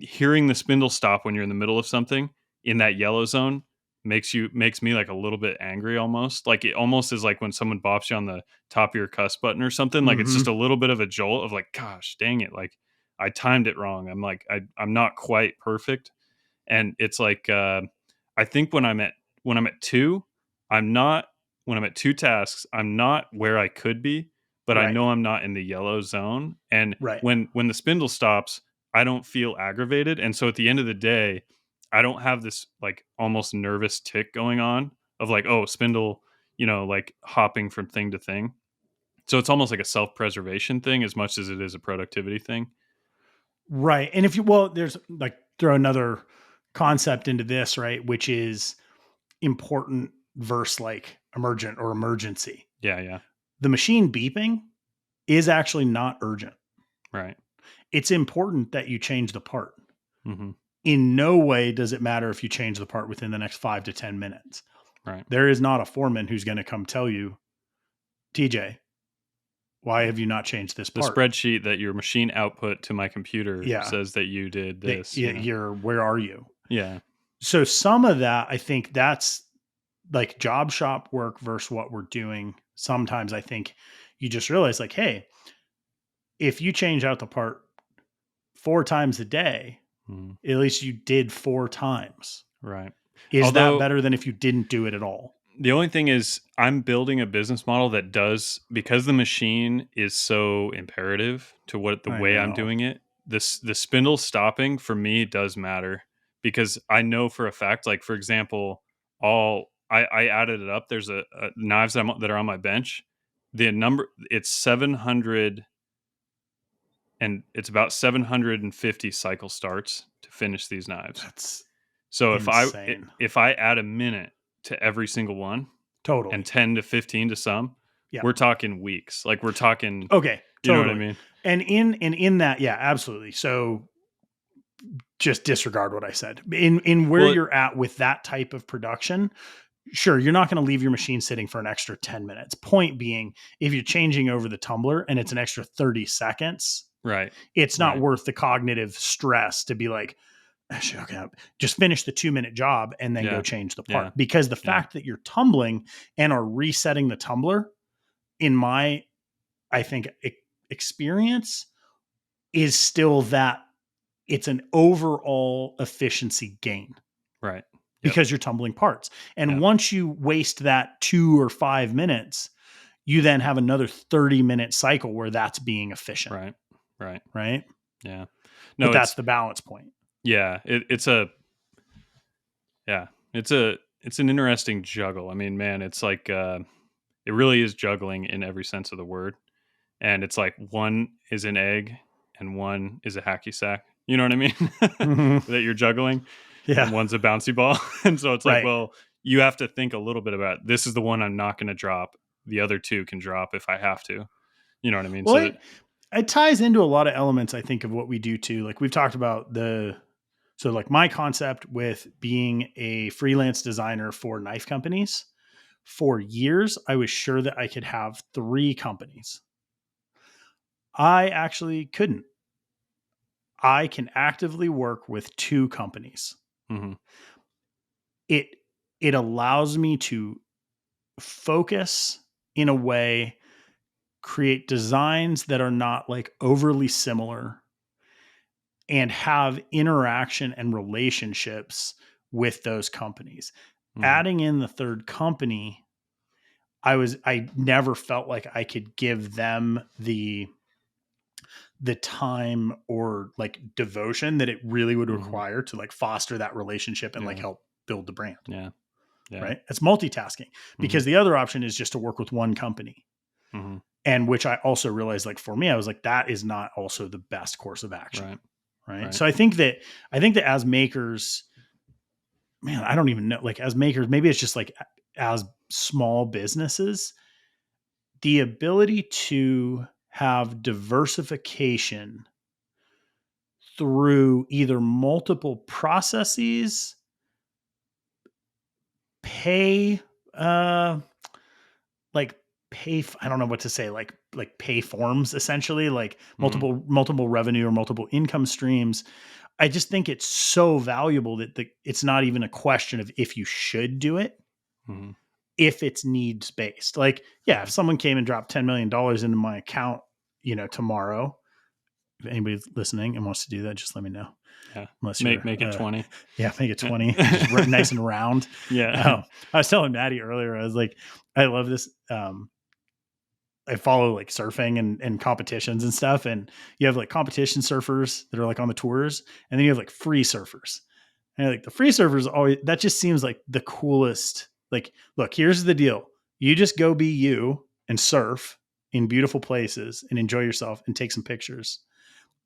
hearing the spindle stop when you're in the middle of something in that yellow zone makes me like a little bit angry, almost like it almost is like when someone bops you on the top of your cuss button or something. Like it's just Mhm. a little bit of a jolt of like, gosh dang it, like I timed it wrong. I'm not quite perfect. And it's like, I think when I'm at two, I'm not when I'm at two tasks, I'm not where I could be, but I Right. know I'm not in the yellow zone. And Right. when the spindle stops, I don't feel aggravated. And so at the end of the day, I don't have this like almost nervous tick going on of like, oh, spindle, like hopping from thing to thing. So it's almost like a self-preservation thing as much as it is a productivity thing. Right. And if you well, there's like throw another concept into this, right? Which is important versus like emergent or emergency. Yeah, yeah. The machine beeping is actually not urgent. Right. It's important that you change the part. Hmm. In no way does it matter if you change the part within the next 5 to 10 minutes. Right. There is not a foreman who's going to come tell you, TJ, why have you not changed this The part? spreadsheet that your machine output to my computer Yeah. says that you did this, You're, where are you? Yeah. So some of that, I think that's like job shop work versus what we're doing. Sometimes I think you just realize like, hey, if you change out the part 4 times a day, Mhm. at least you did 4 times. Right. Is that Although better than if you didn't do it at all? The only thing is I'm building a business model that does, because the machine is so imperative to what the I way I'm know. doing it. The spindle stopping for me does matter because I know for a fact, like for example, I added it up. There's a knives that are on my bench. The number it's 700 and it's about 750 cycle starts to finish these knives. That's So insane. if I add a minute to every single one and Totally. 10 to 15 to some, Yeah. we're talking weeks. Like we're talking, Okay. you know what I Totally. mean? And in that, yeah, absolutely. So just disregard what I said. In where Well, you're at with that type of production, sure, you're not going to leave your machine sitting for an extra 10 minutes. Point being, if you're changing over the tumbler and it's an extra 30 seconds, right, it's not right, worth the cognitive stress to be like, okay, just finish the 2-minute job and then go yeah, change the part. yeah, Because the yeah, fact that you're tumbling and are resetting the tumbler, in my, I think, experience, is still that it's an overall efficiency gain right, yep, because you're tumbling parts. And yep, once you waste that 2 or 5 minutes, you then have another 30-minute cycle where that's being efficient, right, right, right? yeah. But No, that's the balance point. yeah, yeah, it's an interesting juggle. I mean, man, it's like, it really is juggling in every sense of the word. And it's like one is an egg and one is a hacky sack. You know what I mean? Mhm. That you're juggling, Yeah. and one's a bouncy ball. And so it's like, Right. well, you have to think a little bit about this is the one I'm not going to drop. The other two can drop if I have to. You know what I mean? Well, So that, it ties into a lot of elements, I think, of what we do too. Like we've talked about so like my concept with being a freelance designer for knife companies. For years, I was sure that I could have 3 companies. I actually couldn't. I can actively work with 2 companies. hmm It it allows me to focus in a way, create designs that are not like overly similar, and have interaction and relationships with those companies. hmm Adding in the 3rd company, I never felt like I could give them the time or like devotion that it really would hmm require to like foster that relationship and like yeah, help build the brand, yeah, yeah, right? It's multitasking, hmm because the other option is just to work with one company. hmm And which I also realized, like for me, I was like, that is not also the best course of action. right, Right. right, So I think that as makers, man, I don't even know, like as makers, maybe it's just like as small businesses, the ability to have diversification through either multiple processes, pay, uh, like I don't know what to say, like pay forms, essentially, like hmm multiple revenue or multiple income streams. I just think it's so valuable that it's not even a question of if you should do it, hmm if it's needs based. Like, yeah, if right, someone came and dropped $10 million into my account, tomorrow, if anybody's listening and wants to do that, just let me know. yeah. Unless you're, Make it 20. yeah, make it 20, just nice and round. Yeah. I was telling Maddie earlier, I was like, I love this. I follow like surfing and competitions and stuff. And you have like competition surfers that are like on the tours, and then you have like free surfers. And like the free surfers always, that just seems like the coolest. Like, look, here's the deal. You just go be you and surf in beautiful places and enjoy yourself and take some pictures.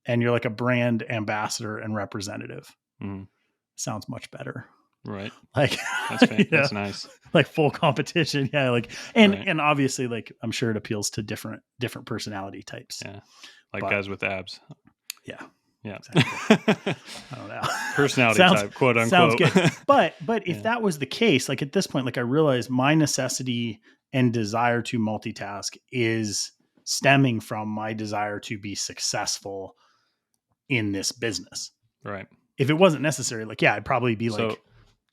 And you're like a brand ambassador and representative. hmm Sounds much better. Right. Like, That's nice. like full competition. Yeah. Like, and, Right. and obviously like, I'm sure it appeals to different personality types, Yeah. Like but guys with abs. yeah, Yeah. exactly. I don't know. Personality sounds type, quote sounds unquote. good. But if Yeah. that was the case, like at this point, like I realized my necessity and desire to multitask is stemming from my desire to be successful in this business. Right. If it wasn't necessary, like yeah, I'd probably be So like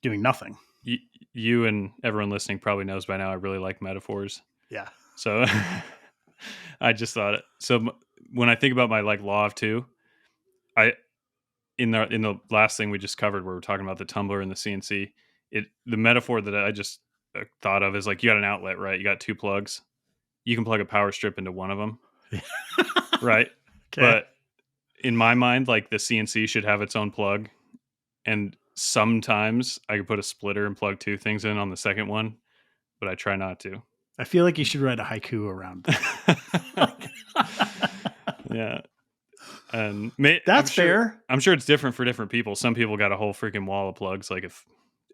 doing nothing. y- you and everyone listening probably knows by now I really like metaphors. Yeah. So I just thought it. So when I think about my like law of two, I in the last thing we just covered where we're talking about the tumbler and the CNC, the metaphor that I just thought of is like you got an outlet, right? You got 2 plugs. You can plug a power strip into one of them, right? Okay. But in my mind, like the CNC should have its own plug, and sometimes I could put a splitter and plug 2 things in on the second one, but I try not to. I feel like you should write a haiku around that. Yeah. And That's fair. I'm sure it's different for different people. Some people got a whole freaking wall of plugs, like if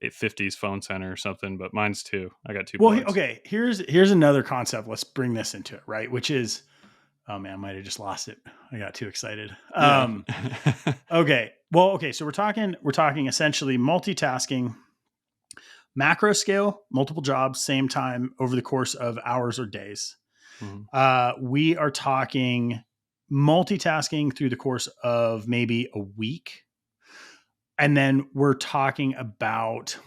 it 50s phone center or something, but mine's 2. I got 2 Well, plugs. okay. Here's another concept. Let's bring this into it, right? Which is, oh man, I might have just lost it. I got too excited. Yeah. Okay. Well, okay. So we're talking essentially multitasking, macro scale, multiple jobs, same time over the course of hours or days. Mhm. We are talking multitasking through the course of maybe a week. And then we're talking about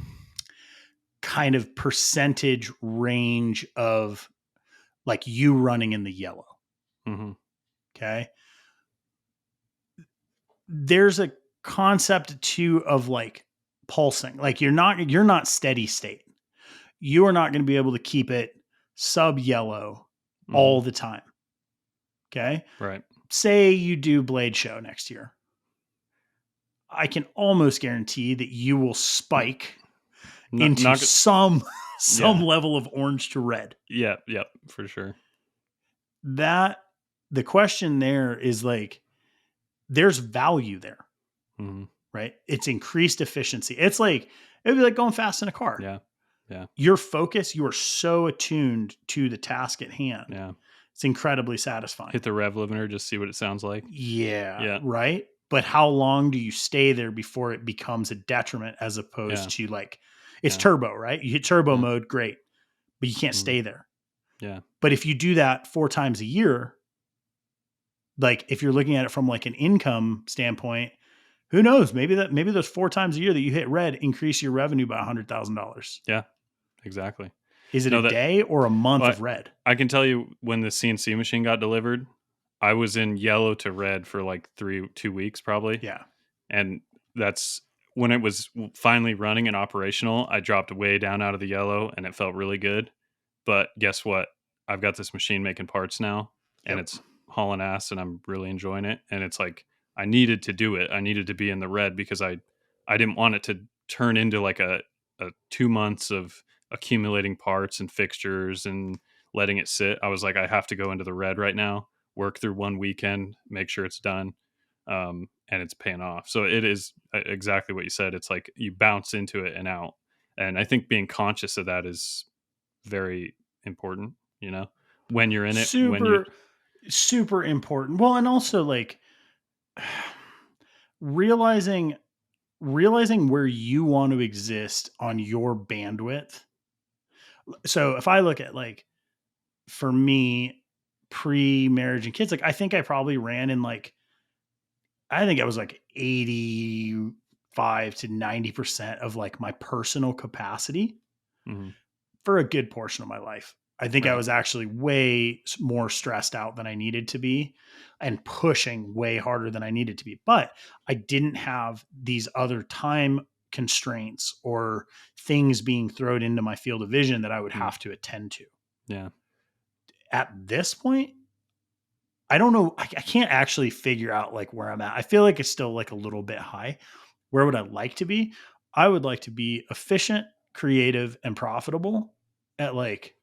kind of percentage range of like you running in the yellow. Mhm. Okay. There's a concept too of like pulsing. Like you're not steady state. You are not going to be able to keep it sub yellow Mhm. all the time. Okay. Right. Say you do Blade Show next year. I can almost guarantee that you will spike into Not some yeah. level of orange to red. Yeah, yeah, for sure. That the question there is like there's value there, Mhm. right? It's increased efficiency. It's like it'd be like going fast in a car. Yeah. Yeah. Your focus, you are so attuned to the task at hand. Yeah. It's incredibly satisfying. Hit the rev limiter, just see what it sounds like. Yeah, Yeah. right? But how long do you stay there before it becomes a detriment as opposed Yeah. to like it's Yeah. turbo, right? You hit turbo Yeah. mode, great, but you can't Mhm. stay there. Yeah. But if you do that 4 times a year, like if you're looking at it from like an income standpoint, who knows? Maybe those 4 times a year that you hit red increase your revenue by $100,000. Yeah. Exactly. Is it a No, that day or a month well, of red? I can tell you when the CNC machine got delivered, I was in yellow to red for like 2 weeks probably. Yeah. And that's when it was finally running and operational, I dropped way down out of the yellow and it felt really good. But guess what? I've got this machine making parts now and Yep. it's hauling ass and I'm really enjoying it. And it's like I needed to do it. I needed to be in the red because I didn't want it to turn into like a 2 months of accumulating parts and fixtures and letting it sit. I was like, I have to go into the red right now, work through one weekend, make sure it's done. And it's paying off. So it is exactly what you said. It's like you bounce into it and out. And I think being conscious of that is very important, when you're in it, when you, Super super important. Well, and also like realizing where you want to exist on your bandwidth. So if I look at like for me pre-marriage and kids, like I think I probably ran in like I think I was like 85 to 90% of like my personal capacity mhm, for a good portion of my life. I think I right. was actually way more stressed out than I needed to be and pushing way harder than I needed to be. But I didn't have these other time constraints or things being thrown into my field of vision that I would Mm, have to attend to. yeah. At this point, I don't know. I can't actually figure out like where I'm at. I feel like it's still like a little bit high. Where would I like to be? I would like to be efficient, creative, and profitable at like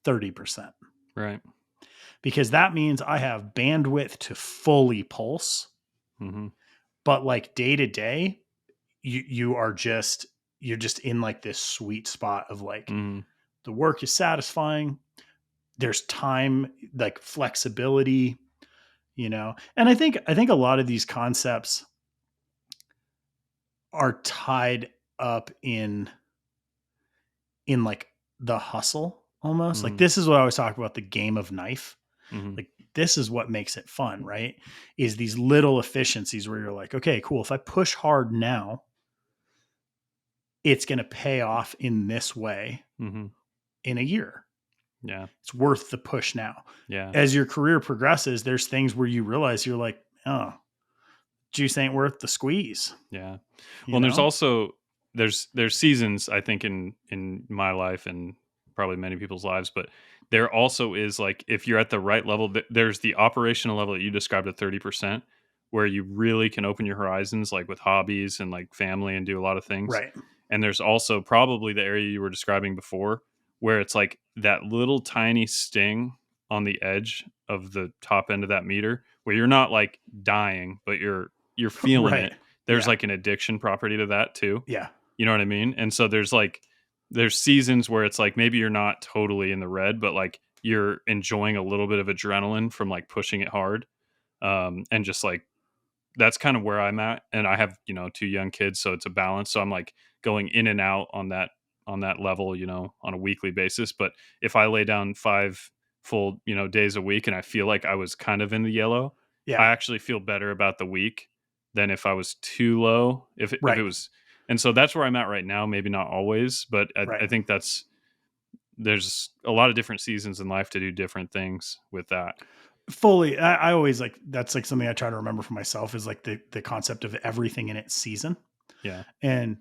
30%, Right. because that means I have bandwidth to fully pulse. Hmm. But like day to day, you're just in like this sweet spot of like Hmm. the work is satisfying. There's time, like flexibility, And I think a lot of these concepts are tied up in like the hustle almost. Like Hmm. this is what I always talk about, the game of knife. Hmm. Like this is what makes it fun, right? Is these little efficiencies where you're like, okay, cool. If I push hard now, it's going to pay off in this way Hmm. in a year. Yeah. It's worth the push now. Yeah. As your career progresses, there's things where you realize you're like, oh, juice ain't worth the squeeze, Yeah. Well, you and there's know? also there's seasons, I think, in my life and probably many people's lives, but there also is, like, if you're at the right level, there's the operational level that you described at 30%, where you really can open your horizons, like with hobbies and like family, and do a lot of things. Right. And there's also probably the area you were describing before, where it's like that little tiny sting on the edge of the top end of that meter, where you're not like dying, but you're feeling Right. it. There's Yeah. like an addiction property to that too. Yeah. You know what I mean? And so there's seasons where it's like maybe you're not totally in the red, but like you're enjoying a little bit of adrenaline from like pushing it hard. And just like that's kind of where I'm at. And I have, two young kids, so it's a balance. So I'm like going in and out on that level, on a weekly basis. But if I lay down 5 full, days a week and I feel like I was kind of in the yellow, I Yeah. actually feel better about the week than if I was too low. If it Right. was, and so that's where I'm at right now. Maybe not always, but I Right. think there's a lot of different seasons in life to do different things with that. Fully. I always like, that's like something I try to remember for myself is like the concept of everything in its season. Yeah. And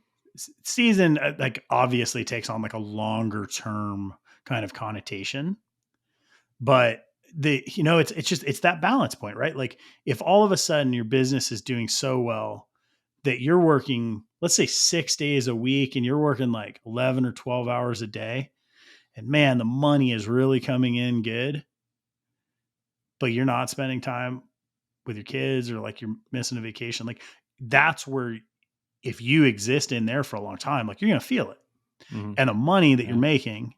season like obviously takes on like a longer term kind of connotation, but it's that balance point, right? Like if all of a sudden your business is doing so well that you're working, let's say 6 days a week and you're working like 11 or 12 hours a day, and man, the money is really coming in good, but you're not spending time with your kids or like you're missing a vacation, like that's where, if you exist in there for a long time, like you're going to feel it. Hmm. And the money that you're Yeah. making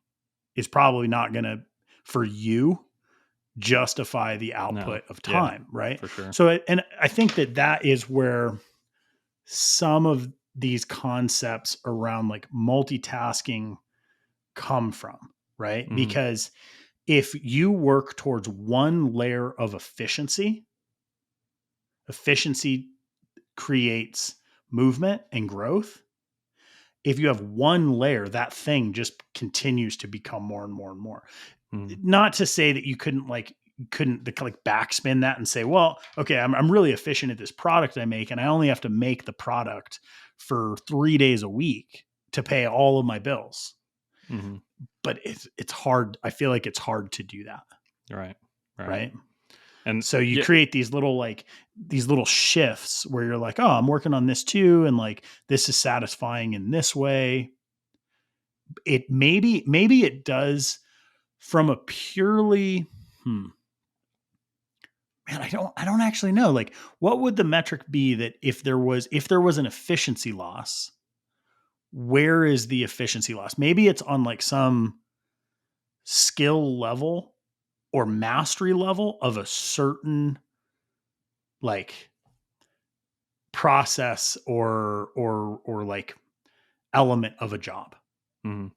is probably not going to, for you, justify the No. output of Yeah. time. Right. For sure. So, and I think that is where some of these concepts around like multitasking come from. Right. Hmm. Because if you work towards one layer of efficiency creates movement and growth. If you have one layer, that thing just continues to become more and more and more. Hmm. Not to say that you couldn't like backspin that and say, well, okay, I'm really efficient at this product I make, and I only have to make the product for 3 days a week to pay all of my bills. Hmm. But it's hard. I feel like it's hard to do that. Right. Right. Right. And So you yeah. create these little shifts where you're like, oh, I'm working on this too. And like, this is satisfying in this way. It maybe it does from a purely, man, I don't actually know. Like, what would the metric be that if there was an efficiency loss, where is the efficiency loss? Maybe it's on like some skill level or mastery level of a certain like process or like element of a job, Hmm.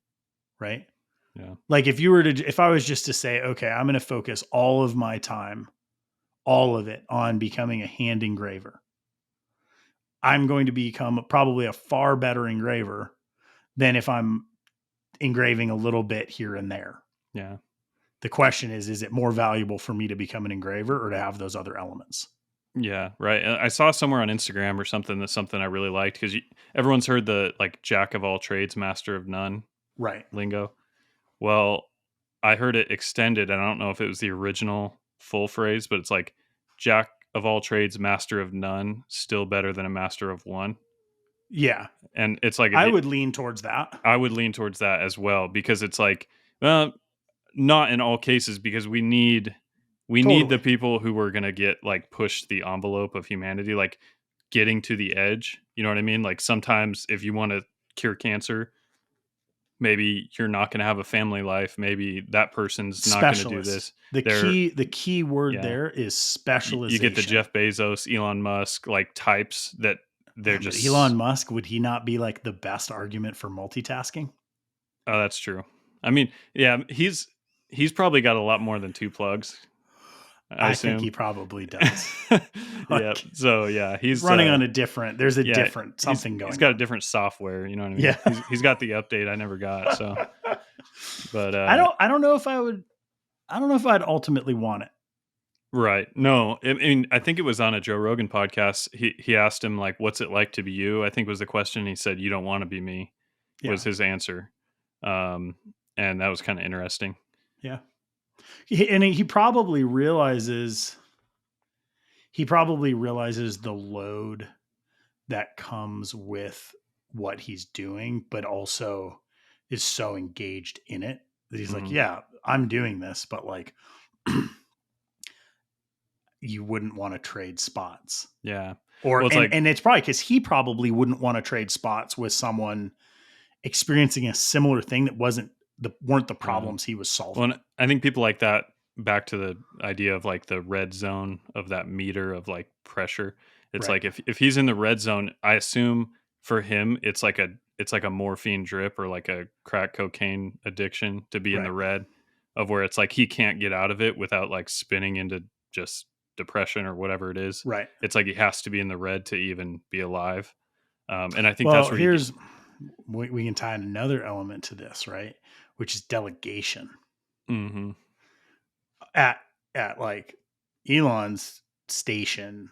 right? Yeah. Like if I was just to say, okay, I'm going to focus all of my time, all of it on becoming a hand engraver, I'm going to become probably a far better engraver than if I'm engraving a little bit here and there. Yeah. The question is it more valuable for me to become an engraver or to have those other elements? Yeah. Right. I saw somewhere on Instagram or something that's something I really liked, because everyone's heard the like jack of all trades, master of none Right. lingo. Well, I heard it extended, and I don't know if it was the original full phrase, but it's like jack of all trades, master of none, still better than a master of one. Yeah. And it's like, if I you, would lean towards that. I would lean towards that as well, because it's like, well, not in all cases, because we need the Totally. people who are going to get like push the envelope of humanity, like getting to the edge. You know what I mean? Like sometimes if you want to cure cancer, maybe you're not going to have a family life. Maybe that person's not going to do Specialist. this. The They're key word Yeah. there is You get the specialization. Jeff Bezos, Elon Musk like types that they're Man, but Elon just. Musk, would he not be like the best argument for multitasking? Oh, that's true. I mean, yeah, he's probably got a lot more than two plugs, I I think he assume. probably does. Yeah. Like So yeah, he's he's running on a different, there's a yeah, different he's something he's going got a on. different software, you know what I mean? Yeah. He's got the update I never got, so but I don't know if I'd ultimately want it. Right. No, I mean, I think it was on a Joe Rogan podcast. He asked him like, "What's it like to be you?" I think was the question. He said, "You don't want to be me," was Yeah. his answer, um, and that was kind of interesting. Yeah. And he probably realizes the load that comes with what he's doing, but also is so engaged in it that he's like, Hmm. yeah, I'm doing this, but like you wouldn't want to trade spots. Yeah. Or Well, it's like, and it's probably because he probably wouldn't want to trade spots with someone experiencing a similar thing that weren't the yeah. problems he was Well, solving. and I think people like that. Back to the idea of like the red zone of that meter of like pressure. It's Right. like if he's in the red zone, I assume for him it's like a morphine drip or like a crack cocaine addiction to be in the Right. red, of where it's like he can't get out of it without like spinning into just depression or whatever it is. Right. It's like he has to be in the red to even be alive. And I think Well, that's where he get. we can tie in another element to this, right? Which is delegation. Hmm. At like Elon's station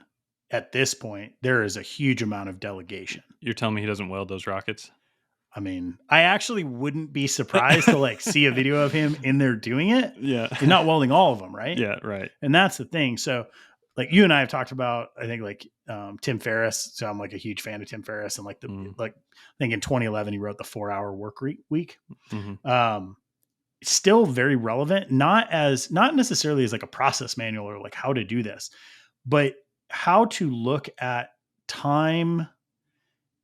at this point, there is a huge amount of delegation. You're telling me he doesn't weld those rockets? I mean, I actually wouldn't be surprised to like see a video of him in there doing it. Yeah. He's not welding all of them, right? Yeah, right. And that's the thing. So, like you and I have talked about, I think like Tim Ferriss. So I'm like a huge fan of Tim Ferriss, and Mm, like I think in 2011 he wrote the 4 Hour Work Week. mhm. Um, Still very relevant, not necessarily as like a process manual or like how to do this, but how to look at time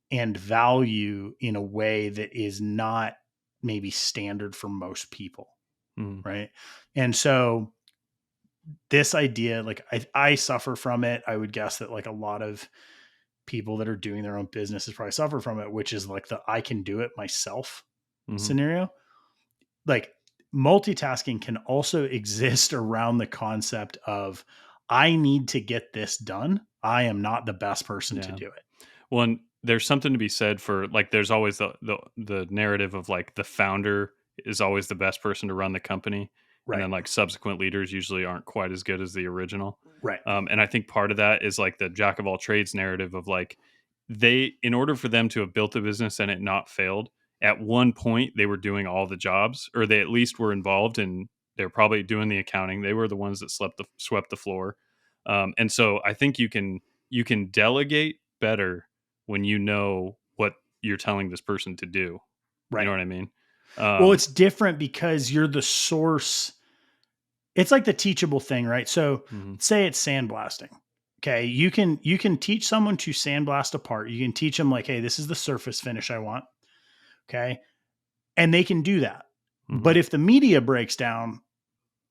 and value in a way that is not maybe standard for most people, Mhm. right? And so this idea, like I suffer from it. I would guess that like a lot of people that are doing their own businesses probably suffer from it, which is like the I can do it myself Mhm. scenario. Like multitasking can also exist around the concept of I need to get this done. I am not the best person to Yeah. do it. Well, and there's something to be said for like there's always the narrative of like the founder is always the best person to run the company, and Right. then like subsequent leaders usually aren't quite as good as the original. Right. And I think part of that is like the jack of all trades narrative of like they, in order for them to have built a business and it not failed, at one point they were doing all the jobs, or they at least were involved, and they're probably doing the accounting. They were the ones that swept the floor. And so I think you can delegate better when you know what you're telling this person to do. You know Right. what I mean? Well, Um, it's different because you're the source. It's like the teachable thing, right? So mhm, say it's sandblasting. Okay. You can teach someone to sandblast a part. You can teach them like, hey, this is the surface finish I want. Okay. And they can do that. mhm, But if the media breaks down,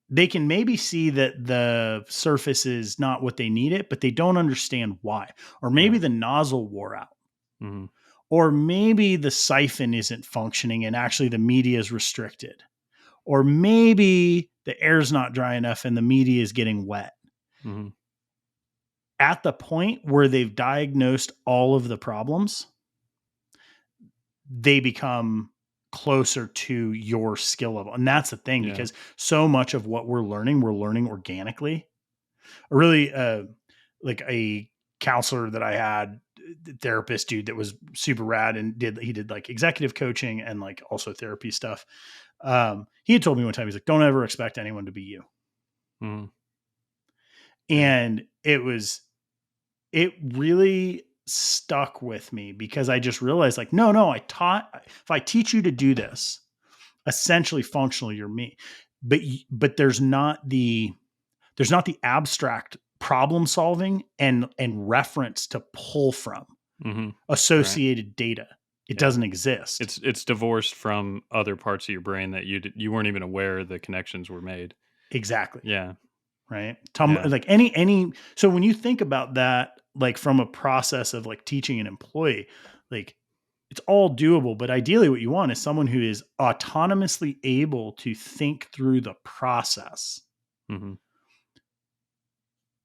they can maybe see that the surface is not what they need it, but they don't understand why. Or maybe right, the nozzle wore out. mhm, Or maybe the siphon isn't functioning and actually the media is restricted. Or maybe the air's not dry enough and the media is getting wet. mhm, At the point where they've diagnosed all of the problems, they become closer to your skill level. And that's the thing, yeah, because so much of what we're learning organically. A really like a counselor that I had, therapist dude that was super rad and did like executive coaching and like also therapy stuff. He had told me one time, he's like, don't ever expect anyone to be you. mhm, yeah, And it really stuck with me because I just realized like, no, if I teach you to do this, essentially functional, you're me. But there's not the abstract problem solving and reference to pull from mhm, right, associated data. It yeah. doesn't exist. It's divorced from other parts of your brain that you weren't even aware the connections were made. Exactly. Yeah, Right. yeah, Like so when you think about that, like from a process of like teaching an employee, like it's all doable, but ideally what you want is someone who is autonomously able to think through the process. mhm,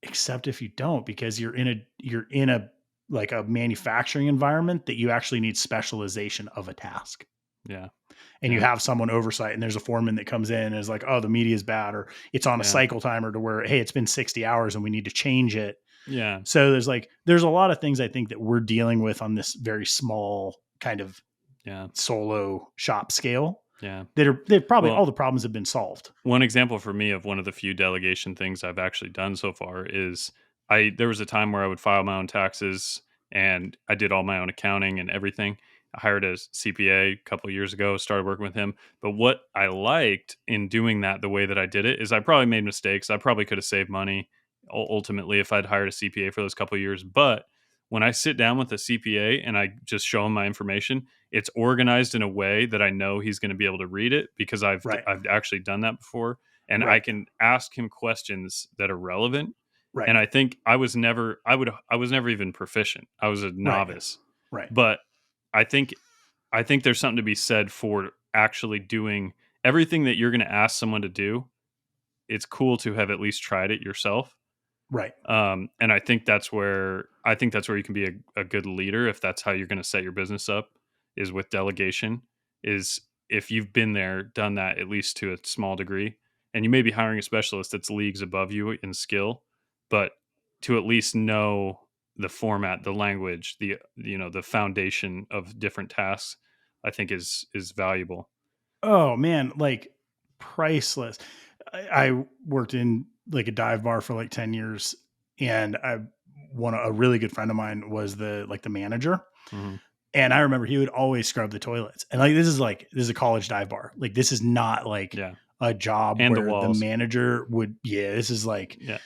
Except if you don't, because you're in a like a manufacturing environment that you actually need specialization of a task. Yeah. And you Yeah. have someone oversight, and there's a foreman that comes in and is like, oh, the media is bad, or it's on a Yeah. cycle timer to where, hey, it's been 60 hours and we need to change it. Yeah. So there's a lot of things I think that we're dealing with on this very small kind of Yeah. solo shop scale Yeah. that probably all Well, the problems have been solved. one example for me of one of the few delegation things I've actually done so far is I there was a time where I would file my own taxes and I did all my own accounting and everything. I hired a CPA a couple of years ago, started working with him. But what I liked in doing that the way that I did it is I probably made mistakes. I probably could have saved money ultimately if I'd hired a CPA for those couple of years. But when I sit down with a CPA and I just show him my information, it's organized in a way that I know he's going to be able to read it because Right. I've actually done that before, and I Right. can ask him questions that are relevant. Right. And I think I was never even proficient. I was a Right. novice, Right. but I think I think there's something to be said for actually doing everything that you're going to ask someone to do. It's cool to have at least tried it yourself. Right. And I think that's where you can be a good leader if that's how you're going to set your business up is with delegation. Is if you've been there, done that at least to a small degree, and you may be hiring a specialist that's leagues above you in skill, but to at least know the format, the language, the foundation of different tasks, I think is valuable. Oh man, like priceless. I worked in like a dive bar for like 10 years, and a really good friend of mine was the manager. Hmm. And I remember he would always scrub the toilets. And this is a college dive bar. Like this is not like Yeah, a job and the where the walls. manager would, yeah, this is like Yeah,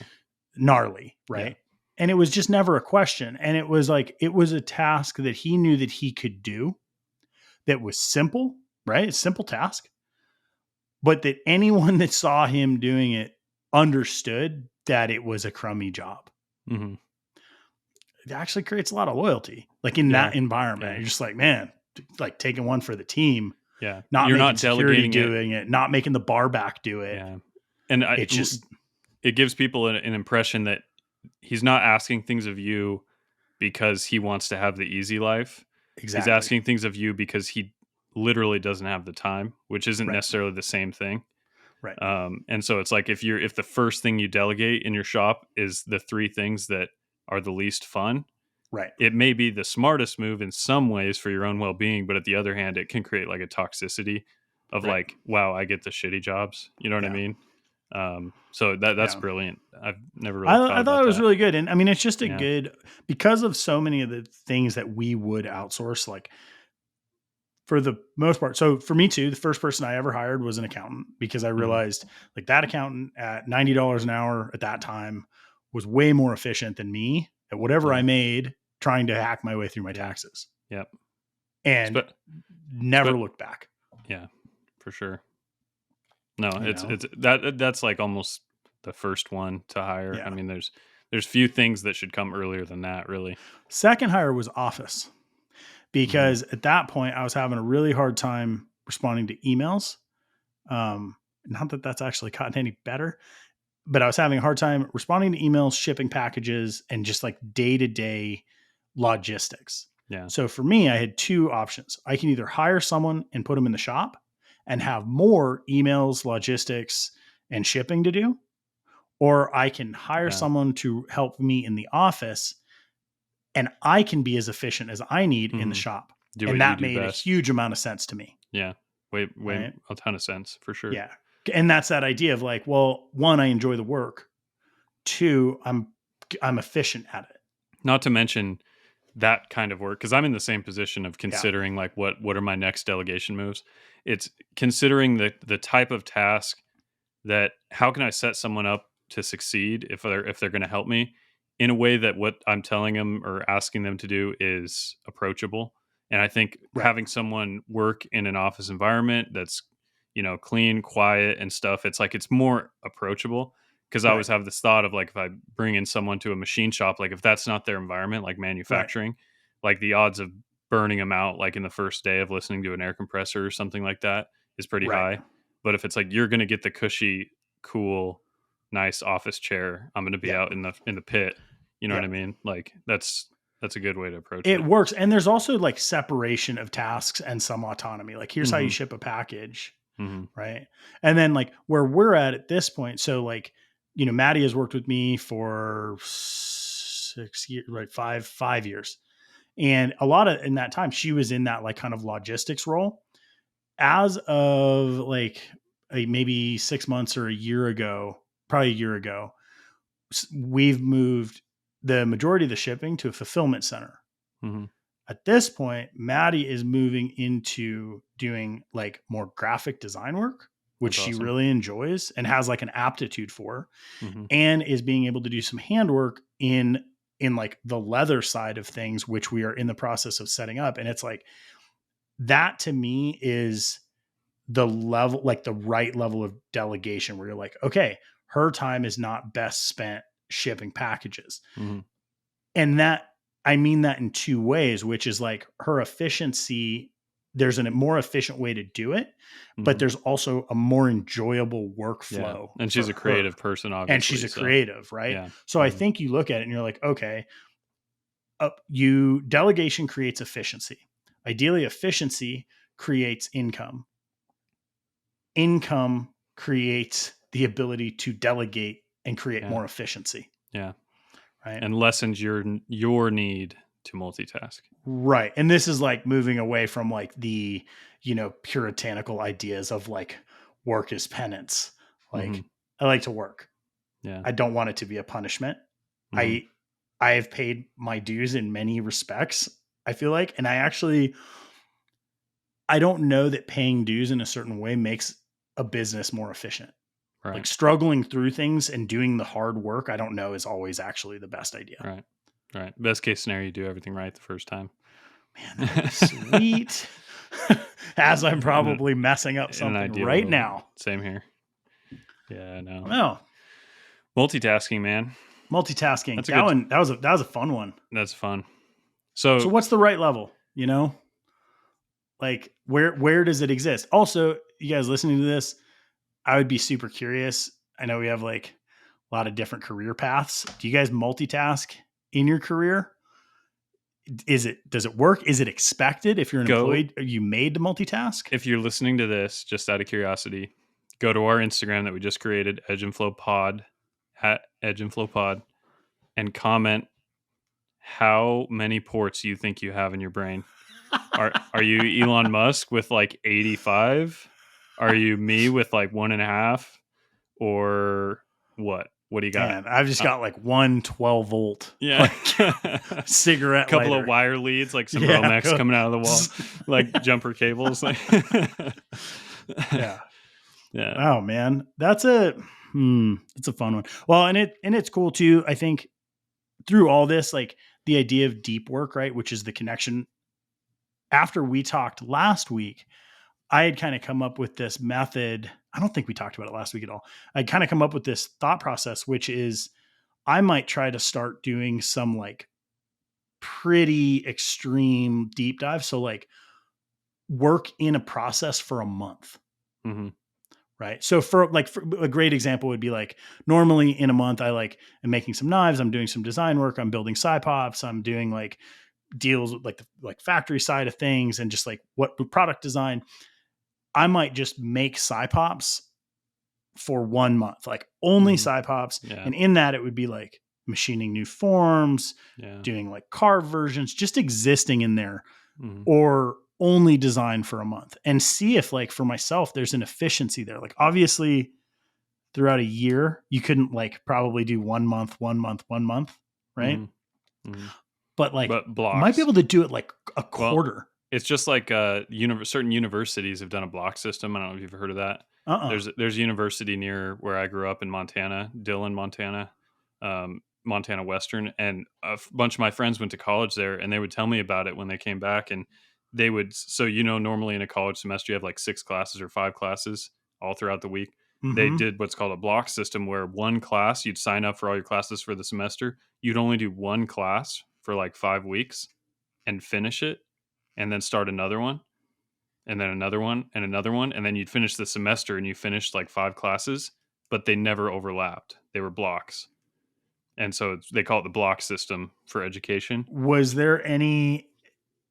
gnarly, yeah, right? And it was just never a question. And it was a task that he knew that he could do that was simple, right? A simple task, but that anyone that saw him doing it understood that it was a crummy job. hmm, It actually creates a lot of loyalty. Like in yeah, that environment, yeah, you're just like, man, like taking one for the team, yeah. not You're making not security delegating it. doing it, not making the bar back do it. Yeah, and It's just it gives people an impression that he's not asking things of you because he wants to have the easy life. He's exactly asking things of you because he literally doesn't have the time, which isn't right. necessarily the same thing. Right. And so it's like if the first thing you delegate in your shop is the three things that are the least fun, Right. it may be the smartest move in some ways for your own well-being, but at the other hand, it can create like a toxicity of Right. like, wow, I get the shitty jobs. You know what I Yeah. mean? So that's Yeah. brilliant. I've never really thought I thought about it was that. really good. And I mean, it's just a Yeah. good because of so many of the things that we would outsource, like for the most part. So for me too, the first person I ever hired was an accountant because I Mhm. realized like that accountant at $90 an hour at that time was way more efficient than me at whatever I Yeah. made trying to hack my way through my Yeah. taxes Yep. and Spe- never spe- looked back, yeah, for sure. No, you know? it's that's like almost the first one to hire. I Yeah. mean, there's few things that should come earlier than that, really. Second hire was office Hmm. because at that point I was having a really hard time responding to emails. Not that that's actually gotten any better, but I was having a hard time responding to emails, shipping packages, and just like day to day logistics. Yeah. So for me, I had two options. I can either hire someone and put them in the shop and have more emails, logistics, and shipping to do, or I can hire Yeah. someone to help me in the office and I can be as efficient as I need in the Hmm. shop. Do what And you that do made a best. huge amount of sense to me. Yeah. Way Right. a ton of sense for sure. Yeah. And that's that idea of like, well, one, I enjoy the work. Two, I'm efficient at it. Not to mention that kind of work because I'm in the same position of Yeah. considering like what are my next delegation moves. It's considering the type of task that how can I set someone up to succeed if they're going to help me in a way that what I'm telling them or asking them to do is approachable. And I think Right. having someone work in an office environment that's clean, quiet, and stuff, it's like it's more approachable. Because I Right. always have this thought of like if I bring in someone to a machine shop, like if that's not their environment, like Right. manufacturing, like the odds of burning them out, like in the first day of listening to an air compressor or something like that, is pretty Right. high. But if it's like you're going to get the cushy, cool, nice office chair, I'm going to be Yep. out in the pit. You know what I Yep. mean? Like that's. That's a good way to approach It it. works. And there's also like separation of tasks and some autonomy. Like, here's how you Mhm. ship a package, Mhm. right? And then like where we're at this point. So like, Maddie has worked with me for 6 years, right? Five years. And a lot of in that time, she was in that like kind of logistics role. As of like maybe 6 months or a year ago, probably a year ago, we've moved the majority of the shipping to a fulfillment center. Mhm. At this point, Maddie is moving into doing like more graphic design work, which That's she awesome. really enjoys and has like an aptitude for, Mhm. and is being able to do some handwork in like the leather side of things, which we are in the process of setting up. And it's like that to me is the level, like the right level of delegation where you're like, okay, her time is not best spent shipping packages. Mhm. And that, I mean that in two ways, which is like her efficiency. There's a more efficient way to do it, but Mhm. there's also a more enjoyable Yeah, workflow and she's for a her. creative person, And she's obviously, a so creative, right? yeah. So I Mhm. think you look at it and you're like, okay, you delegation creates efficiency. Ideally, efficiency creates income. Income creates the ability to delegate and create Yeah. more efficiency, Yeah, right? and lessens your need to multitask. Right. And this is like moving away from like the, puritanical ideas of like work is penance. Mhm. Like, I like to work. Yeah. I don't want it to be a punishment. Mhm. I I have paid my dues in many respects, I feel like, and I don't know that paying dues in a certain way makes a business more efficient. Like, Right. struggling through things and doing the hard work, I don't know is always actually the best idea. Right. Right. Best case scenario, you do everything right the first time. Man, that would be sweet. As I'm in, probably messing up in an something ideal right world, now. same here. Yeah, I know. No, Multitasking, man. multitasking. That's a good. That was a fun one. That's fun. So So what's the right level? Like where does it exist? Also, you guys listening to this, I would be super curious. I know we have like a lot of different career paths. Do you guys multitask in your career? Does it work? Is it expected if you're an go employee? Are you made to multitask? if you're listening to this, just out of curiosity, go to our Instagram that we just created, Edge and Flow Pod, at Edge and Flow Pod, and comment how many ports you think you have in your brain. Are you Elon Musk with like 85? Are you me with like 1.5? Or what? What do you got? Man, I've just Uh, got like one 12-volt yeah. like cigarette Couple of lighter. wire leads, like some Yeah. Romex coming out of the wall, like jumper cables. Like Yeah. yeah. Wow, man. That's a fun one. Well, and it's cool too. I think through all this, like the idea of deep work, right? Which is the connection. After we talked last week, I had kind of come up with this method. I don't think we talked about it last week at all. I'd kind of come up with this thought process, which is I might try to start doing some like pretty extreme deep dive. So like work in a process for a month. Mhm. Right. So for a great example would be like normally in a month, I like am making some knives. I'm doing some design work. I'm building SciPops. I'm doing like deals with like the like factory side of things and just like what product design. I might just make SciPops for 1 month, like only Mhm. SciPops. Yeah. And in that, it would be like machining new forms, Yeah. doing like carved versions, just existing in there, Mhm. or only design for a month and see if like for myself there's an efficiency there. Like obviously throughout a year you couldn't like probably do 1 month 1 month 1 month, right? Mhm. Mhm. But like But I might be blocks. able to do it like a Well, quarter. it's just like certain universities have done a block system. I don't know if you've heard of that. Uh-uh. There's a university near where I grew up in Montana, Dillon, Montana, Montana Western, and bunch of my friends went to college there, and they would tell me about it when they came back, and they would. So normally in a college semester you have like 6 classes or 5 classes all throughout the week. They Mm-hmm. did what's called a block system, where one class you'd sign up for all your classes for the semester. You'd only do one class for like 5 weeks and finish it, and then start another one, and then another one, and another one, and then you'd finish the semester and you finished like 5 classes, but they never overlapped. They were blocks. And so they call it the block system for education. Was there any,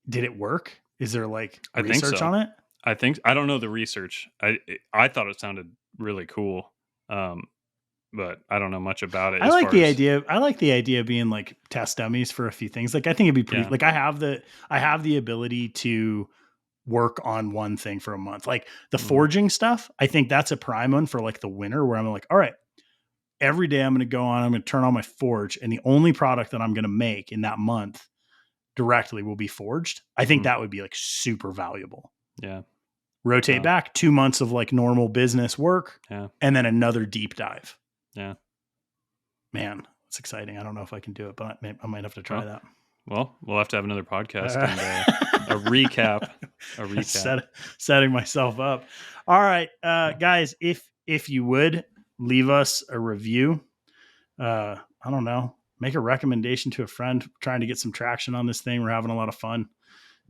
did it work? Is there like I think research so. on it? I don't know the research. I thought it sounded really cool, but I don't know much about it I as like far the as idea. I like the idea of being like test dummies for a few things. Like I think it'd be pretty, yeah. like I have the ability to work on one thing for a month. Like the Mhm, forging stuff, I think that's a prime one for like the winter where I'm like, all right, every day I'm going to go on, I'm going to turn on my forge, and the only product that I'm going to make in that month directly will be forged. I think mhm, that would be like super valuable. yeah, Rotate no, back 2 months of like normal business work yeah, and then another deep dive. yeah. Man, it's exciting. I don't know if I can do it, but I might have to try Well that. well, we'll have to have another podcast and, a recap a recap. Setting myself up. All right, guys, if you would leave us a review, I don't know, make a recommendation to a friend trying to get some traction on this thing. We're having a lot of fun,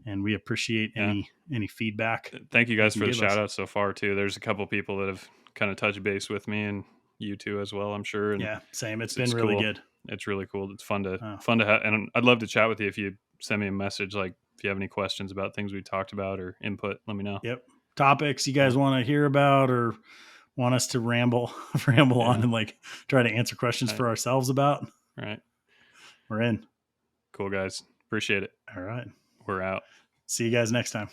and we appreciate Yeah. any feedback Thank you you guys can for the give us. shout outs so far too. There's a couple people that have kinda touched base with me and you too as well, I'm sure, and Yeah, same. It's been it's really cool. good. It's really cool. It's fun to Oh. and I'd love to chat with you if you send me a message, like, if you have any questions about things we talked about or input, let me know. Yep. Topics you Yeah, guys want to hear about or want us to ramble ramble on yeah, and like try to answer questions right, for ourselves about? right. We're in. Cool, guys. Appreciate it. All right. We're out. See you guys next time.